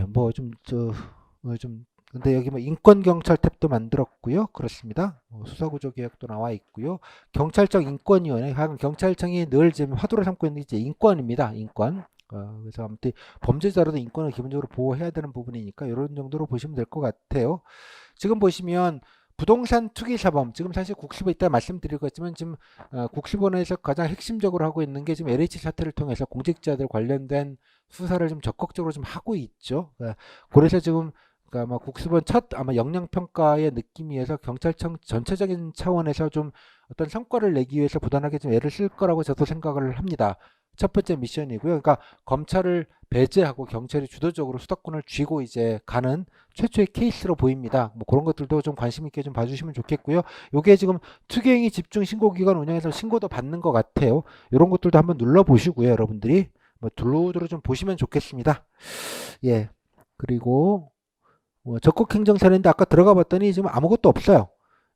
Speaker 1: 뭐 좀 근데 여기 뭐 인권경찰 탭도 만들었고요. 그렇습니다. 수사구조 계획도 나와 있고요. 경찰청 인권위원회, 경찰청이 늘 지금 화두를 삼고 있는 게 이제 인권입니다. 인권. 그래서 아무튼 범죄자로도 인권을 기본적으로 보호해야 되는 부분이니까 이런 정도로 보시면 될 것 같아요. 지금 보시면 부동산 투기 사범, 지금 사실 국수본 이따 말씀드리겠지만 지금 국수본에서 가장 핵심적으로 하고 있는 게 지금 LH 사태를 통해서 공직자들 관련된 수사를 좀 적극적으로 좀 하고 있죠. 그래서 지금 아마 국수본 아마 역량평가의 느낌이어서 경찰청 전체적인 차원에서 좀 어떤 성과를 내기 위해서 부단하게 좀 애를 쓸 거라고 저도 생각을 합니다. 첫 번째 미션이고요. 그러니까 검찰을 배제하고 경찰이 주도적으로 수사권을 쥐고 이제 가는 최초의 케이스로 보입니다. 뭐 그런 것들도 좀 관심 있게 좀 봐주시면 좋겠고요. 요게 지금 투기행위 집중 신고기관 운영해서 신고도 받는 것 같아요. 이런 것들도 한번 눌러보시고요. 여러분들이 뭐 두루두루 좀 보시면 좋겠습니다. 그리고 적극행정사례인데 아까 들어가 봤더니 지금 아무것도 없어요.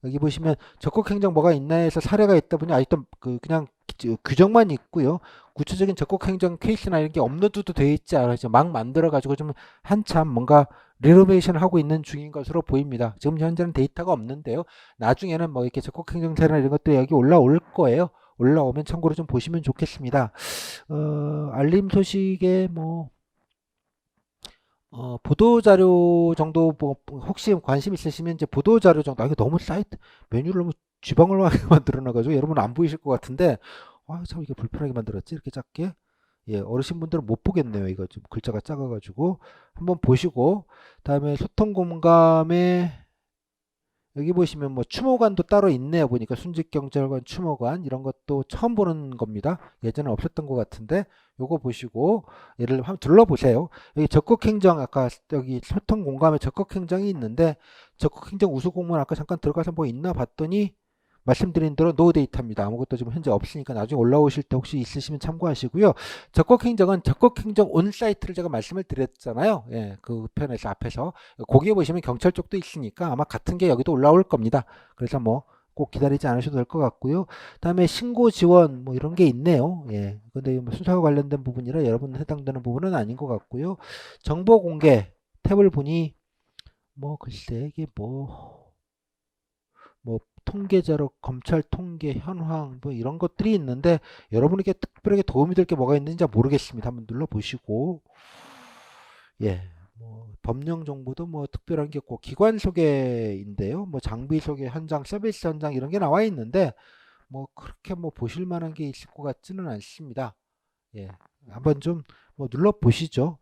Speaker 1: 여기 보시면 적극행정 뭐가 있나 해서 사례가 있다 보니 아직도 그냥 규정만 있고요. 구체적인 적극행정 케이스나 이런 게 업로드도 돼 있지 않아서 막 만들어 가지고 좀 한참 뭔가 리노베이션 하고 있는 중인 것으로 보입니다. 지금 현재는 데이터가 없는데요. 나중에는 뭐 이렇게 적극행정 사례나 이런 것들이 여기 올라올 거예요. 올라오면 참고로 좀 보시면 좋겠습니다. 알림 소식에 뭐 보도자료 정도 뭐 혹시 관심 있으시면 이제 보도자료 정도 이거 너무 사이트 메뉴를 너무 쥐방울하게 만들어 놔가지고 여러분 안 보이실 것 같은데 참 이게 불편하게 만들었지 이렇게 작게 예, 어르신분들은 못 보겠네요. 이거 좀 글자가 작아가지고 한번 보시고 다음에 소통 공감에 여기 보시면 뭐 추모관도 따로 있네요. 보니까 순직경찰관, 추모관 이런 것도 처음 보는 겁니다. 예전에 없었던 것 같은데 요거 보시고 얘를 한번 둘러보세요. 여기 적극행정 아까 여기 소통 공감에 적극행정이 있는데 적극행정 우수공무원 아까 잠깐 들어가서 뭐 있나 봤더니 말씀드린 대로 노 데이터입니다. 아무것도 지금 현재 없으니까 나중에 올라오실 때 혹시 있으시면 참고하시고요. 적극행정은 적극행정 온사이트를 제가 말씀을 드렸잖아요. 예, 그 편에서 앞에서 거기에 보시면 경찰 쪽도 있으니까 아마 같은 게 여기도 올라올 겁니다. 그래서 뭐 꼭 기다리지 않으셔도 될 것 같고요. 다음에 신고 지원 뭐 이런 게 있네요. 예, 근데 뭐 수사와 관련된 부분이라 여러분 해당되는 부분은 아닌 것 같고요. 정보 공개 탭을 보니 뭐 글쎄 이게 뭐 통계 자료, 검찰 통계, 현황 뭐 이런 것들이 있는데 여러분에게 특별하게 도움이 될 게 뭐가 있는지 모르겠습니다. 한번 눌러보시고 예, 뭐 법령 정보도 뭐 특별한 게 없고 기관 소개인데요. 뭐 장비 소개, 현장, 서비스 현장 이런 게 나와 있는데 뭐 그렇게 뭐 보실 만한 게 있을 것 같지는 않습니다. 예, 한번 좀 뭐 눌러보시죠.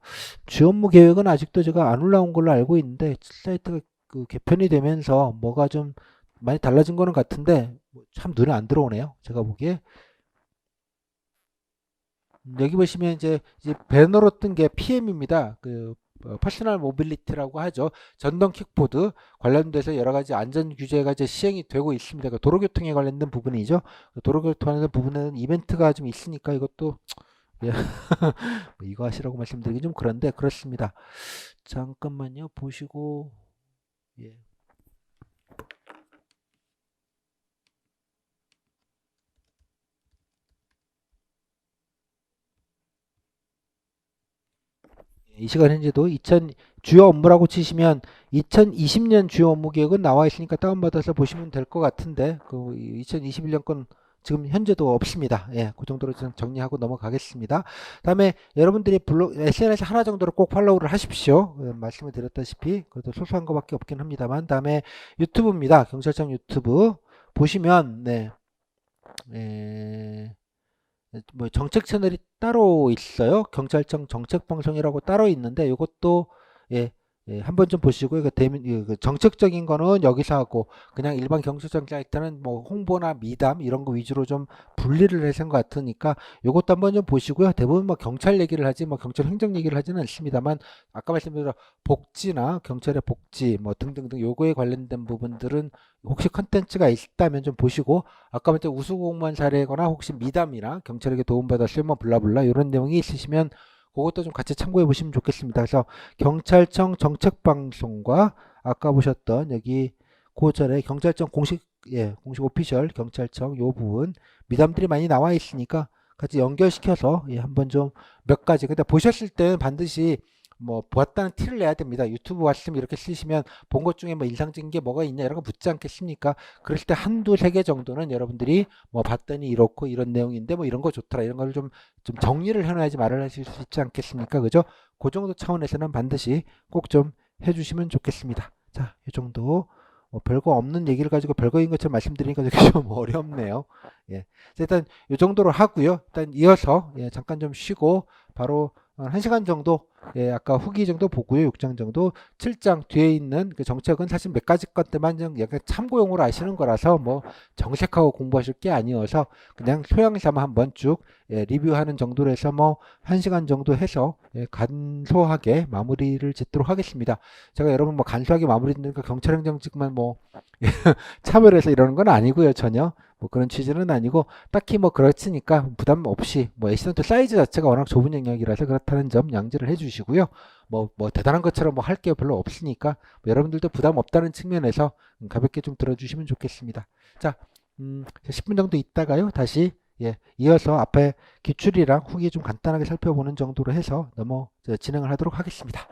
Speaker 1: 주 업무 계획은 아직도 제가 안 올라온 걸로 알고 있는데 사이트가 그 개편이 되면서 뭐가 좀 많이 달라진 거는 같은데 참 눈에 안 들어오네요. 제가 보기에 여기 보시면 이제 배너로 뜬 게 PM입니다. 그 퍼스널 모빌리티라고 하죠. 전동 킥보드 관련돼서 여러 가지 안전 규제가 이제 시행이 되고 있습니다. 그 도로교통에 관련된 부분이죠. 도로교통에 관련된 부분은 이벤트가 좀 있으니까 이것도 예, 뭐 이거 하시라고 말씀드리기 좀 그런데 그렇습니다. 잠깐만요. 보시고 예. 이 시간 현재도 주요 업무라고 치시면 2020년 주요 업무 계획은 나와 있으니까 다운받아서 보시면 될 것 같은데 그 2021년 건 지금 현재도 없습니다. 예, 그 정도로 좀 정리하고 넘어가겠습니다. 다음에 여러분들이 SNS 하나 정도로 꼭 팔로우를 하십시오. 말씀을 드렸다시피 그래도 소소한 것밖에 없긴 합니다만 다음에 유튜브입니다. 경찰청 유튜브 보시면 네. 예, 뭐 정책 채널이 따로 있어요. 경찰청 정책 방송이라고 따로 있는데 이것도 예, 예, 한번 좀 보시고요. 그 정책적인 거는 여기서 하고 그냥 일반 경찰청 사이트는 뭐 홍보나 미담 이런 거 위주로 좀 분리를 해서 한것 같으니까 이것도 한번 좀 보시고요. 대부분 뭐 경찰 얘기를 하지 뭐 경찰 행정 얘기를 하지는 않습니다만 아까 말씀드린 복지나 경찰의 복지 뭐 등등등 요거에 관련된 부분들은 혹시 컨텐츠가 있다면 좀 보시고 아까 말했던 우수공무원 사례거나 혹시 미담이나 경찰에게 도움받았을 뭐 블라블라 이런 내용이 있으시면 그것도 좀 같이 참고해 보시면 좋겠습니다. 그래서 경찰청 정책방송과 아까 보셨던 여기 고절에 경찰청 공식 공식 오피셜 경찰청 요 부분 미담들이 많이 나와 있으니까 같이 연결시켜서 한번 좀 몇 가지 근데 보셨을 때는 반드시 뭐 보았다는 티를 내야 됩니다. 유튜브 왔으면 이렇게 쓰시면 본 것 중에 뭐 인상적인 게 뭐가 있냐 이런 거 묻지 않겠습니까? 그랬을 때 한두 세 개 정도는 여러분들이 뭐 봤더니 이렇고 이런 내용인데 뭐 이런 거 좋더라 이런 걸 좀 정리를 해놔야지 말을 하실 수 있지 않겠습니까? 그죠? 그 정도 차원에서는 반드시 꼭 좀 해주시면 좋겠습니다. 자, 이 정도 별거 없는 얘기를 가지고 별거인 것처럼 말씀드리니까 되게 좀 어렵네요. 예. 일단 이 정도로 하고요. 일단 이어서 잠깐 좀 쉬고 바로 1시간 정도 아까 후기 정도 보고요. 6장 정도 7장 뒤에 있는 그 정책은 사실 몇 가지 것들만 좀 약간 참고용으로 아시는 거라서 뭐 정색하고 공부하실 게 아니어서 그냥 소양삼아 한번 쭉 리뷰하는 정도로 해서 뭐 1시간 정도 해서 간소하게 마무리를 짓도록 하겠습니다. 제가 여러분 뭐 간소하게 마무리 짓는 거 경찰행정직만 뭐 차별해서 이러는 건 아니고요. 전혀 뭐 그런 취지는 아니고 딱히 뭐 그렇으니까 부담 없이 뭐 애시던트 사이즈 자체가 워낙 좁은 영역이라서 그렇다는 점 양지를 해주시고요. 뭐 대단한 것처럼 뭐 할 게 별로 없으니까 뭐 여러분들도 부담 없다는 측면에서 가볍게 좀 들어주시면 좋겠습니다. 자, 10분 정도 있다가요. 다시 이어서 앞에 기출이랑 후기 좀 간단하게 살펴보는 정도로 해서 진행을 하도록 하겠습니다.